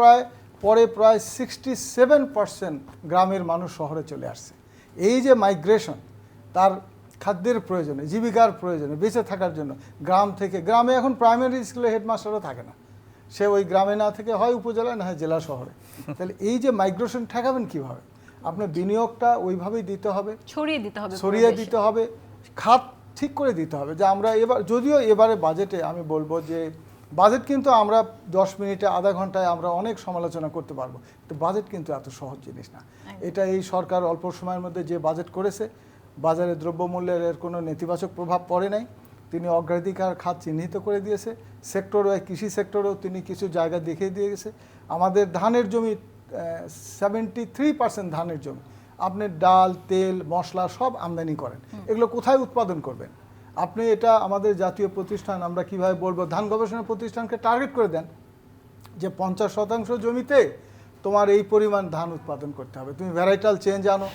পরে প্রায় 67% গ্রামের মানুষ শহরে চলে আসছে। এই যে মাইগ্রেশন, তার খাদ্যের প্রয়োজনে, জীবিকার প্রয়োজনে, বেঁচে থাকার জন্য গ্রামে এখন প্রাইমারি স্কুলে হেডমাস্টারও থাকে না, সে ওই গ্রামে না থেকে হয় উপজেলায় না হয় জেলা শহরে। তাহলে এই যে মাইগ্রেশন ঠেকাবেন কীভাবে? আপনার বিনিয়োগটা ওইভাবেই দিতে হবে, ছড়িয়ে দিতে হবে, খাত ঠিক করে দিতে হবে। যে আমরা যদিও এবারে বাজেটে আমি বলবো যে বাজেট কিন্তু আমরা 10 মিনিটে, আধা ঘন্টায় আমরা অনেক সমালোচনা করতে পারবো, কিন্তু বাজেট কিন্তু এত সহজ জিনিস না। এটা এই সরকার অল্প সময়ের মধ্যে যে বাজেট করেছে, বাজারে দ্রব্যমূল্যের এর কোনো নেতিবাচক প্রভাব পড়ে নাই। তিনি অগ্রাধিকার খাত চিহ্নিত করে দিয়েছে, সেক্টর ওয়াইজ কৃষি সেক্টরেও তিনি কিছু জায়গা দেখিয়ে দিয়ে গেছে। আমাদের ধানের জমি 73% ধানের জমি, আপনি ডাল, তেল, মশলা সব আমদানি করেন, এগুলো কোথায় উৎপাদন করবেন? আপনি এটা আমাদের জাতীয় প্রতিষ্ঠান, আমরা কিভাবে বলবো, ধান গবেষণা প্রতিষ্ঠানকে টার্গেট করে দেন যে 50% জমিতে তোমার এই পরিমাণ ধান উৎপাদন করতে হবে, তুমি ভ্যারাইটাল চেঞ্জ আনো,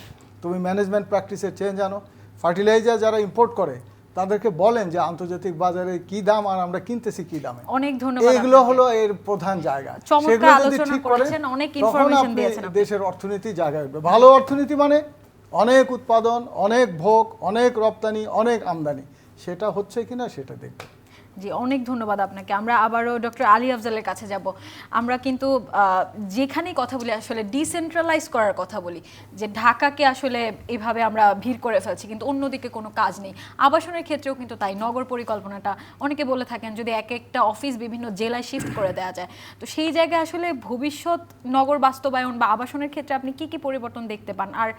তুমি ম্যানেজমেন্ট প্র্যাকটিসের চেঞ্জ আনো। ফার্টিলাইজার যারা ইম্পোর্ট করে তাদেরকে বলেন যে আন্তর্জাতিক বাজারে কি দাম আর আমরা কিনতেছি কি দামে। অনেক ধন্যবাদ। এগুলো হলো এর প্রধান জায়গা, সেগুলো যদি ঠিক করেন তখন আপনি দেশের অর্থনীতি জায়গায় উঠবে। ভালো অর্থনীতি মানে অনেক উৎপাদন, অনেক ভোগ, অনেক রপ্তানি, অনেক আমদানি, সেটা হচ্ছে কিনা সেটা দেখবে। জি, অনেক ধন্যবাদ আপনাকে। আমরা আবারও ডক্টর আলী আফজালের কাছে যাব। আমরা কিন্তু যেখানেই কথা বলি আসলে ডিসেন্ট্রালাইজ করার কথা বলি, যে ঢাকাকে আসলে এভাবে আমরা ভিড় করে ফেলছি, কিন্তু অন্যদিকে কোনো কাজ নেই। আবাসনের ক্ষেত্রেও কিন্তু তাই। নগর পরিকল্পনাটা অনেকে বলে থাকেন যদি এক একটা অফিস বিভিন্ন জেলায় শিফট করে দেওয়া যায়, তো সেই জায়গায় আসলে ভবিষ্যৎ নগর বাস্তবায়ন বা আবাসনের ক্ষেত্রে আপনি কি কি পরিবর্তন দেখতে পান, আর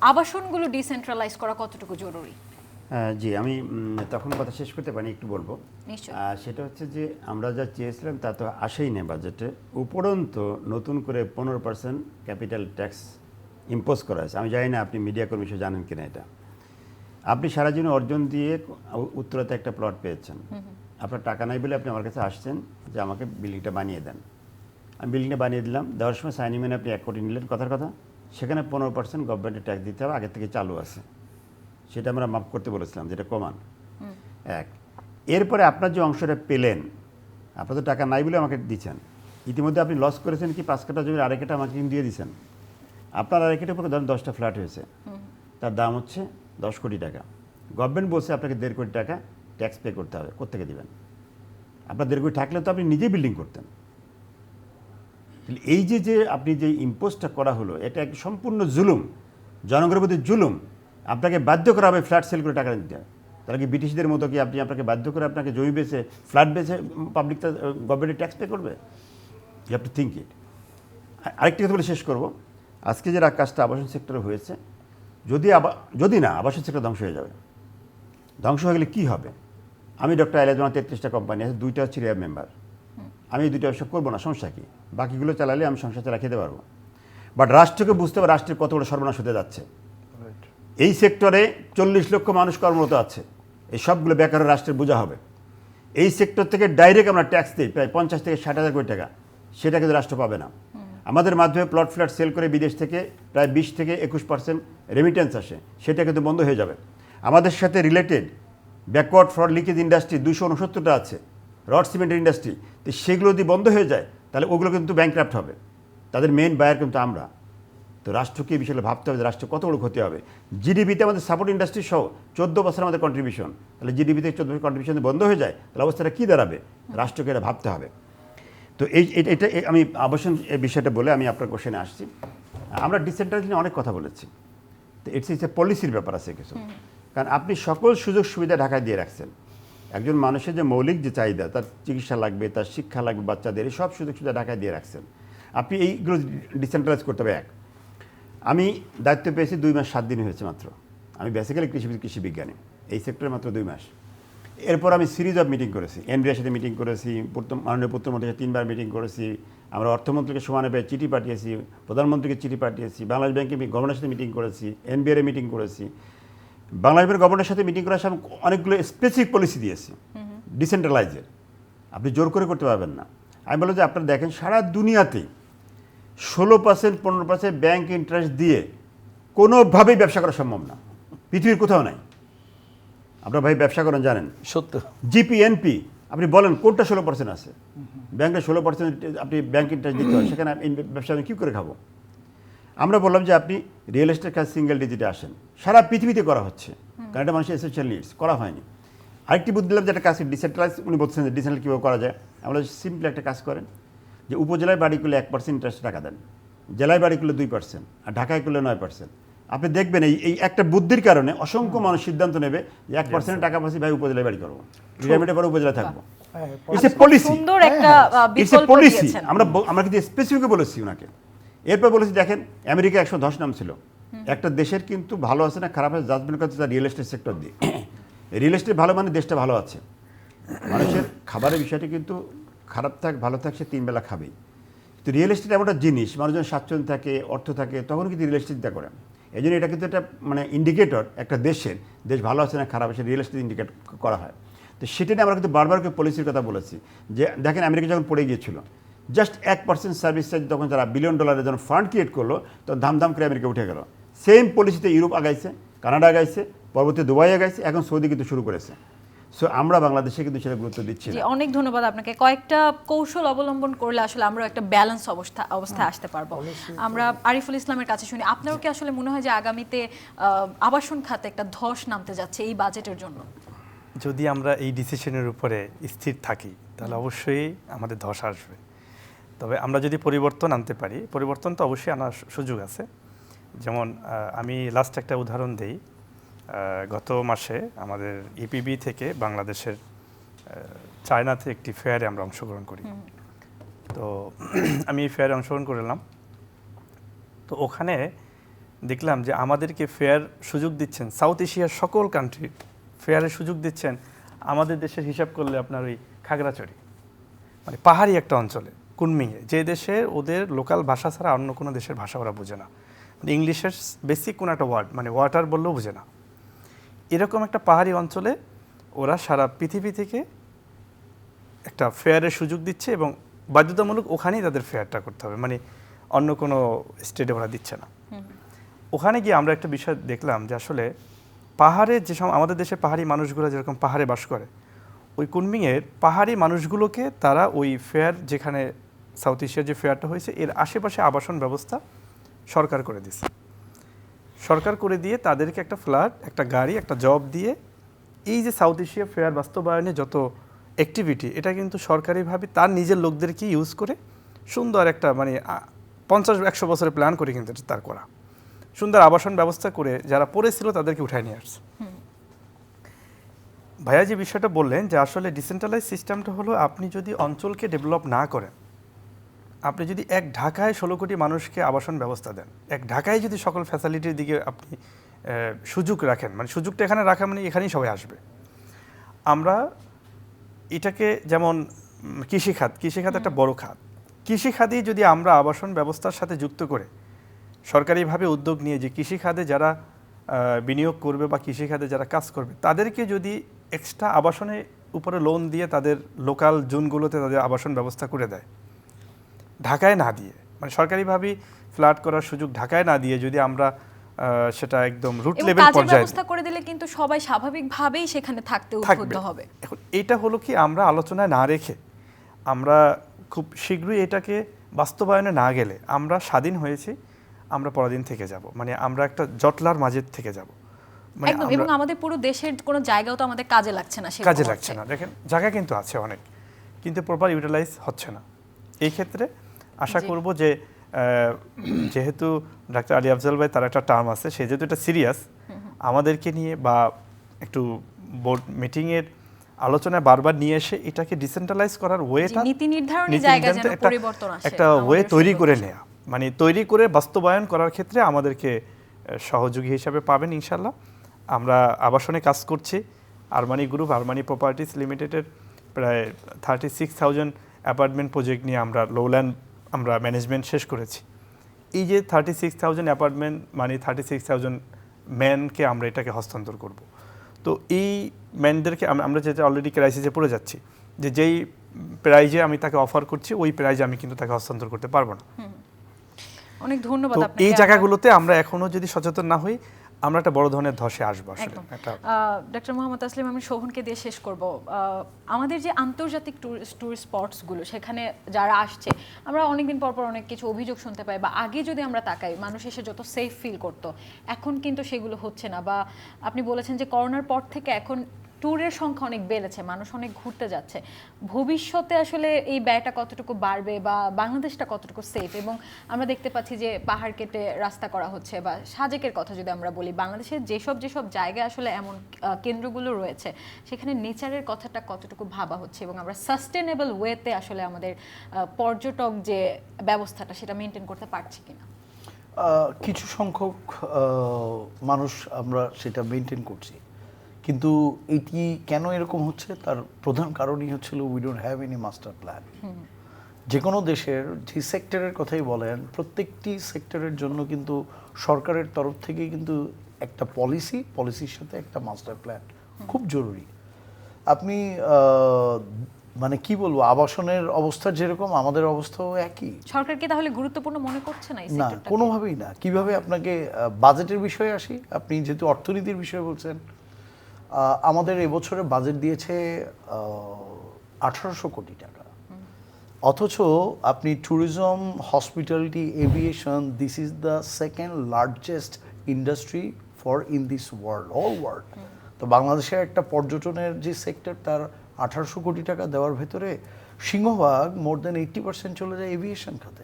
আবাসনগুলো ডিসেন্ট্রালাইজ করা কতটুকু জরুরি? জি, আমি তখন কথা শেষ করতে পারি, একটু বলবো। সেটা হচ্ছে যে আমরা যা চেয়েছিলাম তা তো আসেই না বাজেটে। উপরন্তু নতুন করে 15% ক্যাপিটাল ট্যাক্স ইম্পোজ করা হয়েছে। আমি জানি না আপনি মিডিয়া কর্মী হিসেবে জানেন কিনা এটা। আপনি সারা জীবনে অর্জন দিয়ে উত্তরাতে একটা প্লট পেয়েছেন, আপনার টাকা নাই বলে আপনি আমার কাছে আসছেন যে আমাকে বিল্ডিংটা বানিয়ে দেন। আমি বিল্ডিংটা বানিয়ে দিলাম, দেওয়ার সময় সাইনিম্যানে আপনি 1 কোটি নিলেন, কথার কথা। সেখানে 15% গভর্নমেন্টের ট্যাক্স দিতে হবে, আগের থেকে চালু আছে, সেটা আমরা মাফ করতে বলেছিলাম, যেটা কমান। এরপরে আপনার যে অংশটা পেলেন, আপনার তো টাকা নাই বলে আমাকে দিচ্ছেন, ইতিমধ্যে আপনি লস করেছেন কি 5 কাঠা জমির আরেকটা আমাকে দিয়ে দিচ্ছেন। আপনার আরেকটার উপরে ধরেন 10টা ফ্ল্যাট হয়েছে, তার দাম হচ্ছে 10 কোটি টাকা। গভর্নমেন্ট বলছে আপনাকে 1.5 কোটি টাকা ট্যাক্স পে করতে হবে, কোত্থেকে দিবেন? আপনার 1.5 কোটি থাকলে তো আপনি নিজেই বিল্ডিং করতেন। এই যে আপনি যে ইম্পোজটা করা হলো, এটা এক সম্পূর্ণ জুলুম, জনগণের প্রতি জুলুম। আপনাকে বাধ্য করা হবে ফ্ল্যাট সেল করে টাকা দিতে। তাহলে কি ব্রিটিশদের মতো কি আপনাকে বাধ্য করে আপনাকে জমি বেচে ফ্ল্যাট বেচে পাবলিক গভর্নমেন্টের ট্যাক্স পে করবে? You have to think it. আরেকটি কথা বলে শেষ করব, আজকে যে কাজটা আবাসন সেক্টরে হয়েছে, যদি না আবাসন সেক্টর ধ্বংস হয়ে যাবে। ধ্বংস হয়ে গেলে কী হবে? আমি ডক্টর আইলাজ 33টা কোম্পানি আছে, 2টা হচ্ছে রিয়াব মেম্বার। আমি এই 2টা ব্যবসা করবো না, সমস্যা কী? বাকিগুলো চালালে আমি সংসার চালা খেতে পারবো। বাট রাষ্ট্রকে বুঝতে হবে রাষ্ট্রের কত বড় সর্বনাশ হতে যাচ্ছে। এই সেক্টরে 40 লক্ষ মানুষ কর্মরত আছে, এই সবগুলো বেকার রাষ্ট্রের বোঝা হবে। এই সেক্টর থেকে ডাইরেক্ট আমরা ট্যাক্স দিই প্রায় 50 থেকে 60,000 কোটি টাকা, সেটা কিন্তু রাষ্ট্র পাবে না। আমাদের মাধ্যমে প্লট ফ্ল্যাট সেল করে বিদেশ থেকে প্রায় 20 থেকে 21% রেমিটেন্স আসে, সেটা কিন্তু বন্ধ হয়ে যাবে। আমাদের সাথে related backward forward linkage industry 269টা আছে, রড সিমেন্টের ইন্ডাস্ট্রি, তো সেগুলো যদি বন্ধ হয়ে যায় তাহলে ওগুলো কিন্তু ব্যাংক্রাফট হবে। তাদের মেইন বায়ার কিন্তু আমরা। তো রাষ্ট্রকে এই বিষয়ে ভাবতে হবে যে রাষ্ট্র কত বড় ক্ষতি হবে। জিডিপিতে আমাদের সাপোর্ট ইন্ডাস্ট্রি সহ 14 বছর আমাদের কন্ট্রিবিউশন, তাহলে জিডিপিতে 14 কন্ট্রিবিউশন বন্ধ হয়ে যায় তাহলে অবস্থাটা কী দাঁড়াবে? রাষ্ট্রকে এটা ভাবতে হবে। তো এটা আমি আবাসন এই বিষয়টা বলে আমি আপনার কোশ্চেনে আসছি। আমরা ডিসেন্ট্রালাইজেশনে অনেক কথা বলেছি, তো ইটস এ পলিসির ব্যাপার আছে কিছু। কারণ আপনি সকল সুযোগ সুবিধা ঢাকায় দিয়ে রাখছেন। একজন মানুষের যে মৌলিক যে চাহিদা, তার চিকিৎসা লাগবে, তার শিক্ষা লাগবে, বাচ্চাদের এই সব সুযোগ সুবিধা ঢাকায় দিয়ে রাখছেন। আপনি এইগুলো ডিসেন্ট্রালাইজ করতে হবে। আমি দায়িত্ব পেয়েছি 2 মাস 7 দিন হয়েছে মাত্র। আমি বেসিক্যালি কৃষি বিজ্ঞানী, এই সেক্টরে মাত্র 2 মাস। এরপর আমি সিরিজ অফ মিটিং করেছি, এনবিআর সাথে মিটিং করেছি, মাননীয় প্রধানমন্ত্রীর সাথে 3বার মিটিং করেছি, আমরা অর্থমন্ত্রীকে সমানে পেয়ে চিঠি পাঠিয়েছি, প্রধানমন্ত্রীকে চিঠি পাঠিয়েছি, বাংলাদেশ ব্যাংকের গভর্নরের সাথে মিটিং করেছি, এনবিআর মিটিং করেছি। বাংলাদেশ ব্যাংকের গভর্নরের সাথে মিটিং করার সময় অনেকগুলো স্পেসিফিক পলিসি দিয়েছি ডিসেন্ট্রালাইজের। আপনি জোর করে করতে পারবেন না। আমি বললাম যে আপনারা দেখেন সারা দুনিয়াতেই 16% 15% ব্যাংক ইন্টারেস্ট দিয়ে কোনোভাবেই ব্যবসা করা সম্ভব না, পৃথিবীর কোথাও নাই। আপনারা ভাই ব্যবসা করেন জানেন, সত্য। জিপিএনপি আপনি বলেন কোনটা 16% আছে? ব্যাংকে 16% আপনি ব্যাংক ইন্টারেস্ট দিতে হয়, সেখানে ব্যবসা আমি কী করে খাবো? আমরা বললাম যে আপনি রিয়েল এস্টেট কাজ সিঙ্গেল ডিজিটে আসেন, সারা পৃথিবীতে করা হচ্ছে, কারণ এটা মানুষের এসেনশিয়াল নিডস, করা হয়নি। আরেকটি বুদ্ধি দিলাম যে একটা কাজ ডিসেন্ট্রালাইজ, উনি বলছেন যে ডিসেন্ট্রালাইজ কীভাবে করা যায়। আমরা সিম্পলি একটা কাজ করেন যে উপজেলায় বাড়ি করলে 1% ইন্টারেস্ট টাকা দেন, জেলায় বাড়ি করলে 2%, আর ঢাকায় করলে 9%। আপনি দেখবেন এই একটা বুদ্ধির কারণে অসংখ্য মানুষ সিদ্ধান্ত নেবে যে 1% টাকা পাচ্ছি ভাই উপজেলায় বাড়ি করবো, রিটায়ারমেন্টের পরে উপজেলায় থাকবো। ইটস এ পলিসি, সুন্দর একটা ইটস এ বিকল্প পলিসি। দিয়েছেন। আমরা কিন্তু স্পেসিফিক বলেছি ওনাকে। এরপর বলেছি দেখেন আমেরিকা 110 নাম ছিল। একটা দেশের কিন্তু ভালো আছে না খারাপ আছে জাজমেন্ট করতে তার রিয়েল এস্টেট সেক্টর দিয়ে। রিয়েল এস্টেট ভালো মানে দেশটা ভালো আছে। মানুষের খাবারের বিষয়টি কিন্তু খারাপ থাক ভালো থাক সে 3 বেলা খাবেই। তো রিয়েল এস্টেট এমন একটা জিনিস, মানুষজন স্বাচ্ছন্দ্য থাকে, অর্থ থাকে, তখন কিন্তু রিয়েল এস্টেট চিন্তা করেন। এই জন্য এটা কিন্তু একটা মানে ইন্ডিকেটর, একটা দেশ ভালো আছে না খারাপ আছে রিয়েল এস্টেট ইন্ডিকেট করা হয়। তো সেটা নিয়ে আমরা কিন্তু বারবার পলিসির কথা বলেছি যে দেখেন আমেরিকা যখন পড়ে গিয়েছিল, জাস্ট 1% সার্ভিস চার্জ যখন তারা $1 বিলিয়ন যখন ফান্ড ক্রিয়েট করলো, তখন ধাম করে আমেরিকা উঠে গেল। সেম পলিসিতে ইউরোপ আগাইছে, কানাডা আগাইছে, পরবর্তী দুবাই আগাইছে, এখন সৌদি কিন্তু শুরু করেছে। সো আমরা বাংলাদেশে কিন্তু সেটা গুরুত্ব দিচ্ছি না। অনেক ধন্যবাদ আপনাকে। কয়েকটা কৌশল অবলম্বন করলে আসলে আমরা একটা ব্যালেন্স অবস্থায় আসতে পারবো। আমরা আরিফুল ইসলামের কাছে শুনি, আপনারও কি আসলে মনে হয় যে আগামীতে আবাসন খাতে একটা ধস নামতে যাচ্ছে এই বাজেটের জন্য? যদি আমরা এই ডিসিশনের উপরে স্থির থাকি তাহলে অবশ্যই আমাদের ধস আসবে। তবে আমরা যদি পরিবর্তন আনতে পারি, পরিবর্তন তো অবশ্যই আনার সুযোগ আছে। যেমন আমি লাস্ট একটা উদাহরণ দেই। গত মাসে আমাদের ইপিবি থেকে বাংলাদেশের চায়নাতে একটি ফেয়ারে আমরা অংশগ্রহণ করি। তো আমি এই ফেয়ারে অংশগ্রহণ করলাম, তো ওখানে দেখলাম যে আমাদেরকে ফেয়ার সুযোগ দিচ্ছেন সাউথ এশিয়ার সকল কান্ট্রি ফেয়ারের সুযোগ দিচ্ছেন। আমাদের দেশের হিসাব করলে আপনার ওই খাগড়াছড়ি মানে পাহাড়ি একটা অঞ্চলে কুনমিংয়ে, যে দেশে ওদের লোকাল ভাষা ছাড়া অন্য কোনো দেশের ভাষা ওরা বোঝে না, মানে ইংলিশের বেসিক কোনো একটা ওয়ার্ড মানে ওয়াটার বললেও বোঝে না, এরকম একটা পাহাড়ি অঞ্চলে ওরা সারা পৃথিবী থেকে একটা ফেয়ারের সুযোগ দিচ্ছে এবং বাধ্যতামূলক ওখানেই তাদের ফেয়ারটা করতে হবে, মানে অন্য কোনো স্টেটে ওরা দিচ্ছে না। ওখানে গিয়ে আমরা একটা বিষয় দেখলাম যে আসলে পাহাড়ে যেসব আমাদের দেশের পাহাড়ি মানুষগুলো যেরকম পাহাড়ে বাস করে, ওই কুনমিংয়ের পাহাড়ি মানুষগুলোকে তারা ওই ফেয়ার যেখানে সাউথ এশিয়ার যে ফেয়ারটা হয়েছে এর আশেপাশে আবাসন ব্যবস্থা সরকার করে দিচ্ছে। সরকার করে দিয়ে তাদেরকে একটা ফ্ল্যাট, একটা গাড়ি, একটা জব দিয়ে এই যে সাউথ এশিয়া ফেয়ার বাস্তবায়নে যত অ্যাক্টিভিটি, এটা কিন্তু সরকারিভাবে তার নিজের লোকদেরকে ইউজ করে সুন্দর একটা মানে 50-100 বছরের প্ল্যান করে কিন্তু এটা তার করা, সুন্দর আবাসন ব্যবস্থা করে যারা পড়েছিল তাদেরকে উঠায় নিয়ে আসছে। ভাইয়া যে বিষয়টা বললেন যে আসলে ডিসেন্ট্রালাইজ সিস্টেমটা হলো আপনি যদি অঞ্চলকে ডেভেলপ না করেন, আপনি যদি এক ঢাকায় 16 কোটি মানুষকে আবাসন ব্যবস্থা দেন, এক ঢাকায় যদি সকল ফ্যাসিলিটির দিকে আপনি সুযোগ রাখেন, মানে সুযোগটা এখানে রাখা মানে এখানেই সবাই আসবে। আমরা এটাকে যেমন কৃষিখাত একটা বড় খাত, কৃষিখাতেই যদি আমরা আবাসন ব্যবস্থার সাথে যুক্ত করে সরকারিভাবে উদ্যোগ নিয়ে যে কৃষিখাতে যারা বিনিয়োগ করবে বা কৃষিখাতে যারা কাজ করবে তাদেরকে যদি এক্সট্রা আবাসনের উপরে লোন দিয়ে তাদের লোকাল জোনগুলোতে তাদের আবাসন ব্যবস্থা করে দেয়, ঢাকায় না দিয়ে, মানে সরকারিভাবে ফ্ল্যাট করার সুযোগ ঢাকায় না দিয়ে যদি আমরা সেটা একদম রুট লেভেল পর্যায়ে ব্যবস্থা করে দিলে কিন্তু সবাই স্বাভাবিকভাবেই সেখানে থাকতে উদ্বুদ্ধ হবে। এখন এটা হলো কি আমরা আলোচনায় না রেখে আমরা খুব শীঘ্রই এটাকে বাস্তবায়নে না গেলে আমরা স্বাধীন হয়েছি, আমরা পরাধীন থেকে যাব, মানে আমরা একটা জটলার মাঝে থেকে যাব। একদম, এবং আমাদের পুরো দেশের কোনো জায়গাও তো আমাদের কাজে লাগছে না, কাজে লাগছে না। দেখেন জায়গা কিন্তু আছে অনেক, কিন্তু প্রপার ইউটিলাইজ হচ্ছে না। এই ক্ষেত্রে আশা করব যে যেহেতু ডাক্তার আলী আফজাল ভাই তার একটা টার্ম আছে, সে যেহেতু এটা সিরিয়াস, আমাদেরকে নিয়ে বা একটু বোর্ড মিটিংয়ের আলোচনায় বারবার নিয়ে এসে এটাকে ডিসেন্ট্রালাইজ করার ওয়েটা, নীতি নির্ধারণী জায়গায় যেন পরিবর্তন আসে, একটা ওয়ে তৈরি করে নেওয়া, মানে তৈরি করে বাস্তবায়ন করার ক্ষেত্রে আমাদেরকে সহযোগী হিসাবে পাবেন ইনশাল্লাহ। আমরা আবাসনে কাজ করছি, আরমানি গ্রুপ, আরমানি প্রপার্টিস লিমিটেডের প্রায় 36,000 অ্যাপার্টমেন্ট প্রজেক্ট নিয়ে আমরা লোল্যান্ড আমরা ম্যানেজমেন্ট শেষ করেছি। এই যে 36,000 অ্যাপার্টমেন্ট মানে 36,000 ম্যানকে আমরা এটাকে হস্তান্তর করব। তো এই ম্যানদেরকে আমরা যেটা অলরেডি ক্রাইসিসে পড়ে যাচ্ছি, যে যেই প্রাইজে আমি তাকে অফার করছি ওই প্রাইজে আমি কিন্তু তাকে হস্তান্তর করতে পারবো না। অনেক ধন্যবাদ আপনাকে। এই জায়গাগুলোতে আমরা এখনো যদি সচেতন না হই, আমরা একটা বড় ধরনের ধসে আসবো। আসলে ডক্টর মোহাম্মদ তাসলিম, আমি শোভনকে দিয়ে শেষ করব। আমাদের যে আন্তর্জাতিক ট্যুরিস্ট স্পটসগুলো, সেখানে যারা আসছে, আমরা অনেকদিন পর পর অনেক কিছু অভিযোগ শুনতে পাই, বা আগে যদি আমরা তাকাই মানুষ এসে যত সেফ ফিল করতো, এখন কিন্তু সেগুলো হচ্ছে না। বা আপনি বলেছেন যে করোনার পর থেকে এখন ট্যুরের সংখ্যা অনেক বেড়েছে, মানুষ অনেক ঘুরতে যাচ্ছে। ভবিষ্যতে আসলে এই ব্যয়টা কতটুকু বাড়বে বা বাংলাদেশটা কতটুকু সেফ? এবং আমরা দেখতে পাচ্ছি যে পাহাড় কেটে রাস্তা করা হচ্ছে, বা সাজেকের কথা যদি আমরা বলি, বাংলাদেশের যেসব জায়গায় আসলে এমন কেন্দ্রগুলো রয়েছে সেখানে নেচারের কথাটা কতটুকু ভাবা হচ্ছে, এবং আমরা সাস্টেনেবল ওয়েতে আসলে আমাদের পর্যটক যে ব্যবস্থাটা সেটা মেনটেন করতে পারছি কিনা? কিছু সংখ্যক মানুষ আমরা সেটা মেনটেন করছি, কিন্তু এটি কেন এরকম হচ্ছে তার প্রধান কারণই হচ্ছিল we don't have any master plan. যে কোনো দেশের যে সেক্টরের কথাই বলেন, প্রত্যেকটি সেক্টরের জন্য কিন্তু সরকারের তরফ থেকেই কিন্তু একটা পলিসির সাথে একটা মাস্টার প্ল্যান খুব জরুরি। আপনি মানে কি বলবো, আবাসনের অবস্থা যেরকম আমাদের অবস্থাও একই। সরকার কি তাহলে গুরুত্বপূর্ণ মনে করছে না? না, কোনোভাবেই না। কিভাবে আপনাকে বাজেটের বিষয়ে আসি, আপনি যেহেতু অর্থনীতির বিষয়ে বলছেন, আমাদের এবছরে বাজেট দিয়েছে 1800 কোটি টাকা, অথচ আপনি tourism, hospitality, aviation, this is the second largest industry for in this world, all world. তো বাংলাদেশের একটা পর্যটনের যে সেক্টর, তার 1800 কোটি টাকা দেওয়ার ভেতরে সিংহভাগ মোর দ্যান 80% চলে যায় এভিয়েশন খাতে।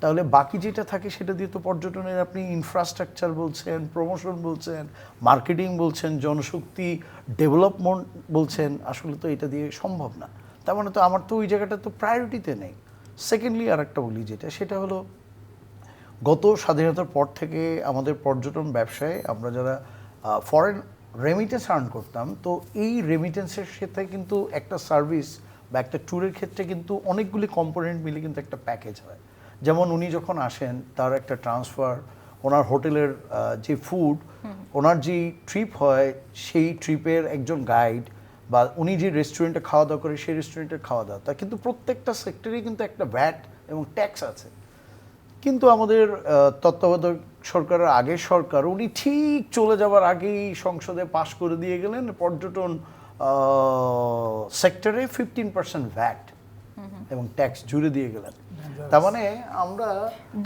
তাহলে বাকি যেটা থাকে সেটা দিয়ে তো পর্যটনের আপনি ইনফ্রাস্ট্রাকচার বলছেন, প্রমোশন বলছেন, মার্কেটিং বলছেন, জনশক্তি ডেভেলপমেন্ট বলছেন, আসলে তো এটা দিয়ে সম্ভব না। তার মানে তো আমার তো ওই জায়গাটা তো প্রায়োরিটিতে নেই। সেকেন্ডলি আর একটা বলি যেটা, সেটা হলো গত স্বাধীনতার পর থেকে আমাদের পর্যটন ব্যবসায় আমরা যারা ফরেন রেমিটেন্স আর্ন করতাম, তো এই রেমিটেন্সের সাথে কিন্তু একটা সার্ভিস বা একটা ট্যুরের ক্ষেত্রে কিন্তু অনেকগুলি কম্পোনেন্ট মিলে কিন্তু একটা প্যাকেজ হয়। যেমন উনি যখন আসেন তার একটা ট্রান্সফার, ওনার হোটেলের যে ফুড, ওনার যে ট্রিপ হয় সেই ট্রিপের একজন গাইড, বা উনি যে রেস্টুরেন্টে খাওয়া দাওয়া করে সেই রেস্টুরেন্টের খাওয়া দাওয়া, তা কিন্তু প্রত্যেকটা সেক্টরেই কিন্তু একটা ভ্যাট এবং ট্যাক্স আছে। কিন্তু আমাদের তত্ত্বাবধায়ক সরকারের আগের সরকার, উনি ঠিক চলে যাওয়ার আগেই সংসদে পাশ করে দিয়ে গেলেন পর্যটন সেক্টরে 15% ভ্যাট। এবং ট্যাক্স জুড়ে দিয়ে গেলেন। তার মানে আমরা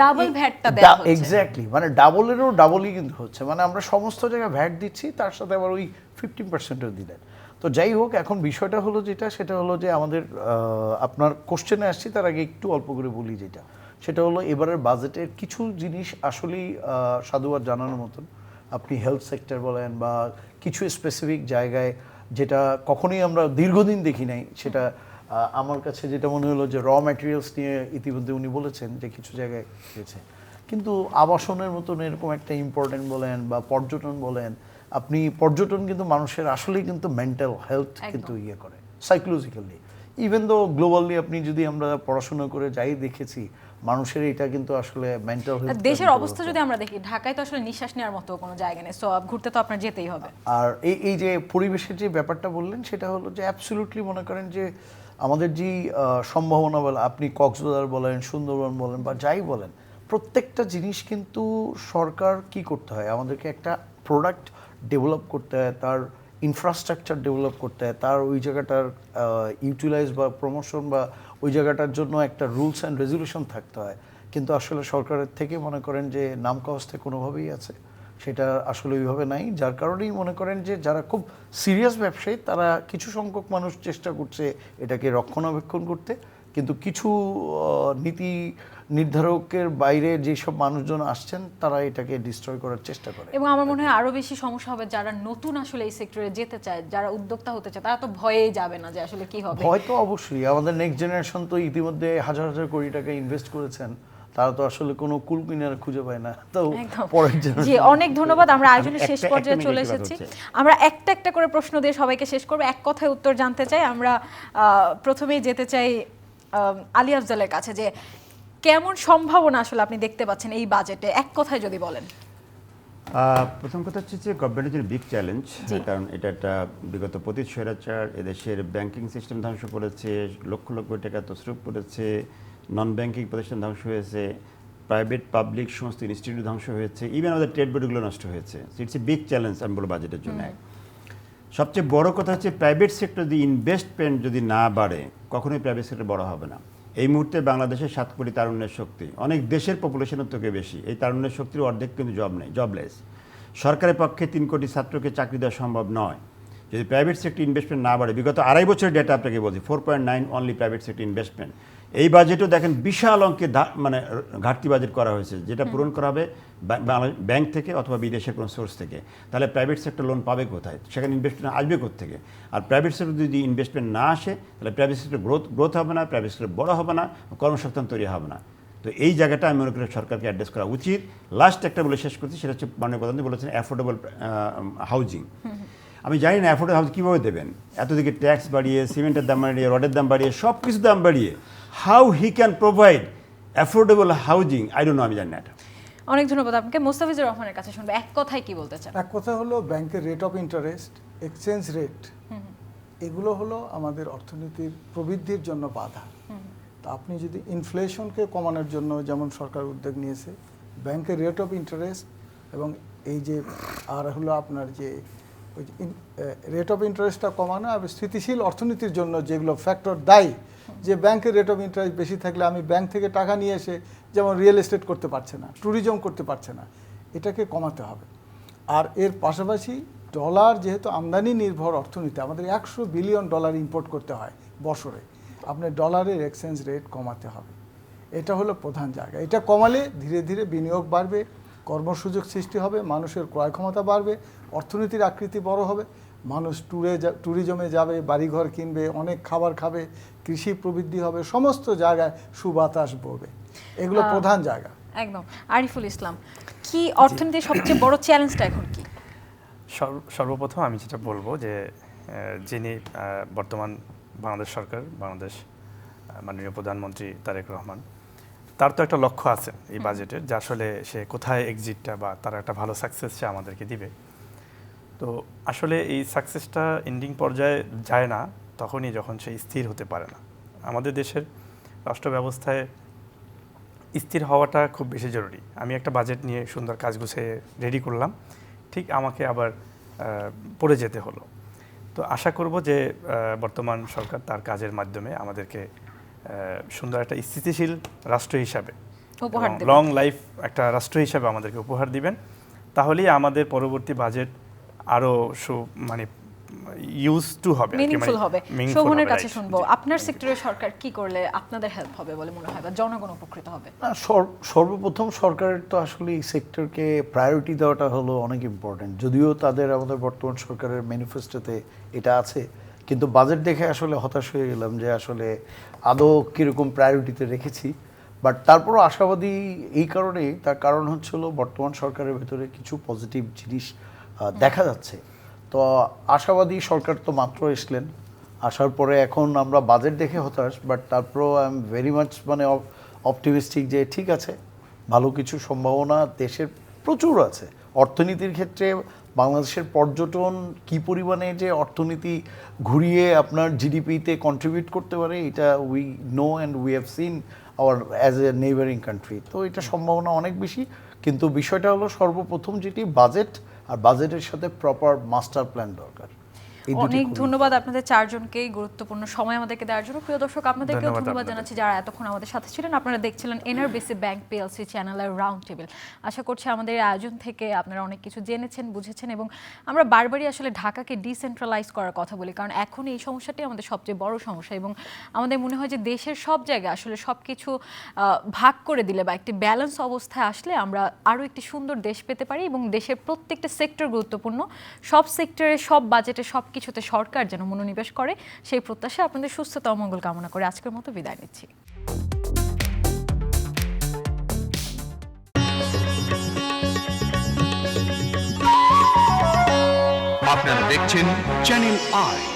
ডাবল ভ্যাটটা দেওয়া হচ্ছে। এক্স্যাক্টলি, মানে ডাবলেরও ডাবলই কিন্তু হচ্ছে, মানে আমরা সমস্ত জায়গায় ভ্যাট দিচ্ছি, তার সাথে আবার ওই 15%ও দিলেন। তো যাই হোক, এখন বিষয়টা হলো যেটা, সেটা হলো যে আমাদের আপনার কোশ্চেনে আসছি তার আগে একটু অল্প করে বলি যেটা, সেটা হলো এবারের বাজেটের কিছু জিনিস আসলেই সাধুবাদ জানানোর মতন। আপনি হেলথ সেক্টর বলেন বা কিছু স্পেসিফিক জায়গায় যেটা কখনোই আমরা দীর্ঘদিন দেখি নাই, সেটা আমার কাছে যেটা মনে হলো যে ম্যাটেরিয়ালস নিয়ে ইতিমধ্যে উনি বলেছেন যে কিছু জায়গায় হয়েছে, কিন্তু আবাসনের মতন এরকম একটা ইম্পর্টেন্ট বলেন বা পর্যটন বলেন, আপনি পর্যটন কিন্তু মানুষের আসলেই কিন্তু মেন্টাল হেলথ কিন্তু ইয়ে করে সাইকোলজিক্যালি। ইভেন দো গ্লোবালি আপনি যদি আমরা পড়াশোনা করে যাই দেখেছি, মানুষের এটা কিন্তু আসলে মেন্টাল হেলথ। দেশের অবস্থা যদি আমরা দেখি, ঢাকায় তো আসলে নিঃশ্বাস নেওয়ার মতো কোনো জায়গা নেই, সো ঘুরতে তো আপনার যেতেই হবে। আর এই যে পরিবেশের যে ব্যাপারটা বললেন, সেটা হলো যে অ্যাবসলিউটলি মনে করেন যে আমাদের যে সম্ভাবনা বলে, আপনি কক্সবাজার বলেন, সুন্দরবন বলেন বা যাই বলেন, প্রত্যেকটা জিনিস কিন্তু সরকার কি করতে হয়, আমাদেরকে একটা প্রোডাক্ট ডেভেলপ করতে হয়, তার ইনফ্রাস্ট্রাকচার ডেভেলপ করতে হয়, তার ওই জায়গাটার ইউটিলাইজ বা প্রমোশন বা ওই জায়গাটার জন্য একটা রুলস অ্যান্ড রেজুলেশন থাকতে হয়। কিন্তু আসলে সরকারের থেকে মনে করেন যে নাম কাওয়াস্তে কোনোভাবেই আছে, সেটা আসলে ওইভাবে নাই। যার কারণেই মনে করেন যে যারা খুব সিরিয়াস ব্যবসায়ী, তারা কিছু সংখ্যক মানুষ চেষ্টা করছে এটাকে রক্ষণাবেক্ষণ করতে, কিন্তু কিছু নীতি নির্ধারকের বাইরে যেসব মানুষজন আসছেন, তারা এটাকে ডিস্ট্রয় করার চেষ্টা করে। এবং আমার মনে হয় আরো বেশি সমস্যা হবে যারা নতুন আসলে এই সেক্টরে যেতে চায়, যারা উদ্যোক্তা হতে চায়, তারা তো ভয়েই যাবে না যে আসলে কি হবে। হয়তো অবশ্যই আমাদের নেক্সট জেনারেশন তো ইতিমধ্যে হাজার হাজার কোটি টাকা ইনভেস্ট করেছেন, তারা তো আসলে কোনো কুল কিনারা খুঁজে পায় না। তো পরের জি, অনেক ধন্যবাদ। আমরা আয়োজনের শেষ পর্যায়ে চলে এসেছি। আমরা একটা একটা করে প্রশ্ন দিয়ে সবাইকে শেষ করব, এক কথায় উত্তর জানতে চাই। আমরা প্রথমেই যেতে চাই আলী আফজালের কাছে, যে কেমন সম্ভাবনা আসলে আপনি দেখতে পাচ্ছেন এই বাজেটে, এক কথায় যদি বলেন। প্রথম কথা হচ্ছে যে গভর্নমেন্টের জন্য বিগ চ্যালেঞ্জ, কারণ এটা একটা বিগত পতিত স্বৈরাচার এদেশের ব্যাংকিং সিস্টেম ধ্বংস করেছে, লক্ষ লক্ষ টাকা তছরুপ করেছে, নন ব্যাংকিং প্রতিষ্ঠান ধ্বংস হয়েছে, প্রাইভেট পাবলিক সমস্ত ইনস্টিটিউট ধ্বংস হয়েছে, ইভেন আমাদের ট্রেড বোর্ডগুলো নষ্ট হয়েছে। ইটস এ বিগ চ্যালেঞ্জ আমি বলবো বাজেটের জন্য। সবচেয়ে বড় কথা হচ্ছে প্রাইভেট সেক্টর যদি ইনভেস্টমেন্ট যদি না বাড়ে, কখনোই প্রাইভেট সেক্টর বড় হবে না। এই মুহূর্তে বাংলাদেশের 7 কোটি তারুণ্যের শক্তি, অনেক দেশের পপুলেশনের থেকে বেশি। এই তারুণ্যের শক্তির অর্ধেক কিন্তু জব নেই, জবলেস। সরকারের পক্ষে 3 কোটি ছাত্রকে চাকরি দেওয়া সম্ভব নয় যদি প্রাইভেট সেক্টর ইনভেস্টমেন্ট না বাড়ে। বিগত 2.5 বছরের ডেটা আপনাকে বলছি, 4.9 অনলি প্রাইভেট সেক্টর ইনভেস্টমেন্ট। এই বাজেটও দেখেন বিশাল অঙ্কের মানে ঘাটতি বাজেট করা হয়েছে, যেটা পূরণ করা হবে ব্যাংক থেকে অথবা বিদেশের কোনো সোর্স থেকে। তাহলে প্রাইভেট সেক্টর লোন পাবে কোথায়, সেখানে ইনভেস্টমেন্ট আসবে কোত্থেকে? আর প্রাইভেট সেক্টর যদি ইনভেস্টমেন্ট না আসে, তাহলে প্রাইভেট সেক্টর গ্রোথ হবে না, প্রাইভেট সেক্টর বড় হবে না, কর্মসংস্থান তৈরি হবে না। তো এই জায়গাটা আমি মনে করি সরকারকে অ্যাড্রেস করা উচিত। লাস্ট একটা বলে শেষ করছি, সেটা হচ্ছে মাননীয় প্রধানমন্ত্রী বলেছেন অ্যাফোর্ডেবল হাউজিং। আমি জানি না অ্যাফোর্ডেবল হাউজিং কীভাবে দেবেন, এতদিকে ট্যাক্স বাড়িয়ে, সিমেন্টের দাম বাড়িয়ে, রডের দাম বাড়িয়ে, সব কিছুর দাম বাড়িয়ে, how he can provide affordable housing, I don't know, আমি জানি না এটা। অনেক ধন্যবাদ আপনাকে। মোস্তাফিজুর রহমানের কাছে শুনবো, এক কথায় কি বলতে চান? এক কথা হলো ব্যাংকের rate of interest, exchange rate, এগুলো হলো আমাদের অর্থনীতির প্রবৃদ্ধির জন্য বাধা। তা আপনি যদি ইনফ্লেশনকে কমানোর জন্য যেমন সরকার উদ্যোগ নিয়েছে, ব্যাংকের রেট অফ ইন্টারেস্ট এবং এই যে আর হলো আপনার যে ওই রেট অফ ইন্টারেস্টটা কমানো আর স্থিতিশীল অর্থনীতির জন্য যেগুলো ফ্যাক্টর দায়ী, যে ব্যাংকের রেট অফ ইন্টারেস্ট বেশি থাকলে আমি ব্যাংক থেকে টাকা নিয়ে এসে যেমন রিয়েল এস্টেট করতে পারছে না, ট্যুরিজম করতে পারছে না, এটাকে কমাতে হবে। আর এর পাশাপাশি ডলার যেহেতু আমদানি নির্ভর অর্থনীতি, আমাদের $100 বিলিয়ন ইম্পোর্ট করতে হয় বছরে, আপনি ডলারের এক্সচেঞ্জ রেট কমাতে হবে। এটা হলো প্রধান জায়গা। এটা কমালে ধীরে ধীরে বিনিয়োগ বাড়বে, কর্মসুযোগ সৃষ্টি হবে, মানুষের ক্রয় ক্ষমতা বাড়বে, অর্থনীতির আকৃতি বড় হবে, মানুষ ট্যুরিজমে যাবে, বাড়িঘর কিনবে, অনেক খাবার খাবে, কৃষি প্রবৃদ্ধি হবে, সমস্ত জায়গায় সুবাতাস বইবে। এগুলো প্রধান জায়গা। একদম। আরিফুল ইসলাম, কি অর্থনীতির সবচেয়ে বড় চ্যালেঞ্জটা এখন কি? সর্বপ্রথম আমি যেটা বলবো যে যিনি বর্তমান বাংলাদেশ সরকার, বাংলাদেশ মাননীয় প্রধানমন্ত্রী তারেক রহমান, তার তো একটা লক্ষ্য আছে এই বাজেটের, যে আসলে সে কোথায় এক্সিটটা বা তার একটা ভালো সাকসেস সে আমাদেরকে দিবে। তো আসলে এই সাকসেসটা এন্ডিং পর্যায়ে যায় না তখনই যখন সে স্থির হতে পারে না। আমাদের দেশের রাষ্ট্র ব্যবস্থায় স্থির হওয়াটা খুব বেশি জরুরি। আমি একটা বাজেট নিয়ে সুন্দর কাজ গুছিয়ে রেডি করলাম, ঠিক আমাকে আবার পড়ে যেতে হলো। তো আশা করব যে বর্তমান সরকার তার কাজের মাধ্যমে আমাদেরকে সুন্দর একটা স্থিতিশীল রাষ্ট্র হিসাবে, উপহার দেবেন। লং লাইফ একটা রাষ্ট্র হিসাবে আমাদেরকে উপহার দিবেন, তাহলেই আমাদের পরবর্তী বাজেট আরো মানে ইউজ টু হবে, মিনিংফুল হবে। meaningful শোভনের হবে, কাছে right. শুনবো, আপনার সেক্টরের সরকার কি করলে আপনাদের হেল্প হবে বলে মনে হয় বা জনগণ উপকৃত হবে? না, সর্বপ্রথম সরকারের তো আসলে এই সেক্টরকে প্রায়োরিটি দেওয়াটা হলো অনেক ইম্পর্টেন্ট। যদিও আমাদের বর্তমান সরকারের ম্যানিফেস্টোতে এটা আছে, কিন্তু বাজেট দেখে আসলে হতাশ হয়ে গেলাম যে আসলে আদৌ কীরকম প্রায়োরিটিতে রেখেছি। বাট তারপরও আশাবাদী এই কারণেই, তার কারণ হচ্ছিল বর্তমান সরকারের ভেতরে কিছু পজিটিভ জিনিস দেখা যাচ্ছে। তো আশাবাদী সরকার তো মাত্র এসলেন, আসার পরে এখন আমরা বাজেট দেখে হতাশ, বাট তারপরও আই এম ভেরি মাচ মানে অপটিমিস্টিক যে ঠিক আছে, ভালো কিছু সম্ভাবনা দেশের প্রচুর আছে। অর্থনীতির ক্ষেত্রে বাংলাদেশের পর্যটন কী পরিমাণে যে অর্থনীতি ঘুরিয়ে আপনার জিডিপিতে কন্ট্রিবিউট করতে পারে, এটা we know and we have seen our as a neighbouring country. তো এটা সম্ভাবনা অনেক বেশি, কিন্তু বিষয়টা হলো সর্বপ্রথম যেটি বাজেট, আর বাজেটের সাথে প্রপার মাস্টার প্ল্যান দরকার। অনেক ধন্যবাদ আপনাদের চারজনকেই গুরুত্বপূর্ণ সময় আমাদেরকে দেওয়ার জন্য। প্রিয় দর্শক, আপনাদেরকেও ধন্যবাদ জানাচ্ছি যারা এতক্ষণ আমাদের সাথে ছিলেন। আপনারা দেখছিলেন এনআরবিসি ব্যাংক পিএলসি চ্যানেলের রাউন্ড টেবিল। আশা করছি আমাদের এই আয়োজন থেকে আপনারা অনেক কিছু জেনেছেন, বুঝেছেন, এবং আমরা বারবারই আসলে ঢাকাকে ডিসেন্ট্রালাইজ করার কথা বলি, কারণ এখন এই সমস্যাটি আমাদের সবচেয়ে বড় সমস্যা, এবং আমাদের মনে হয় যে দেশের সব জায়গায় আসলে সব কিছু ভাগ করে দিলে বা একটি ব্যালেন্স অবস্থায় আসলে আমরা আরও একটি সুন্দর দেশ পেতে পারি, এবং দেশের প্রত্যেকটা সেক্টর গুরুত্বপূর্ণ। সব সেক্টরে, সব বাজেটে, সব কিছুতে সরকার যেন মনোনিবেশ করে, সেই প্রত্যাশা আপনাদের সুস্থতা ও মঙ্গল কামনা করে আজকের মতো বিদায় নিচ্ছি। আপনারা দেখছেন চ্যানেল আই।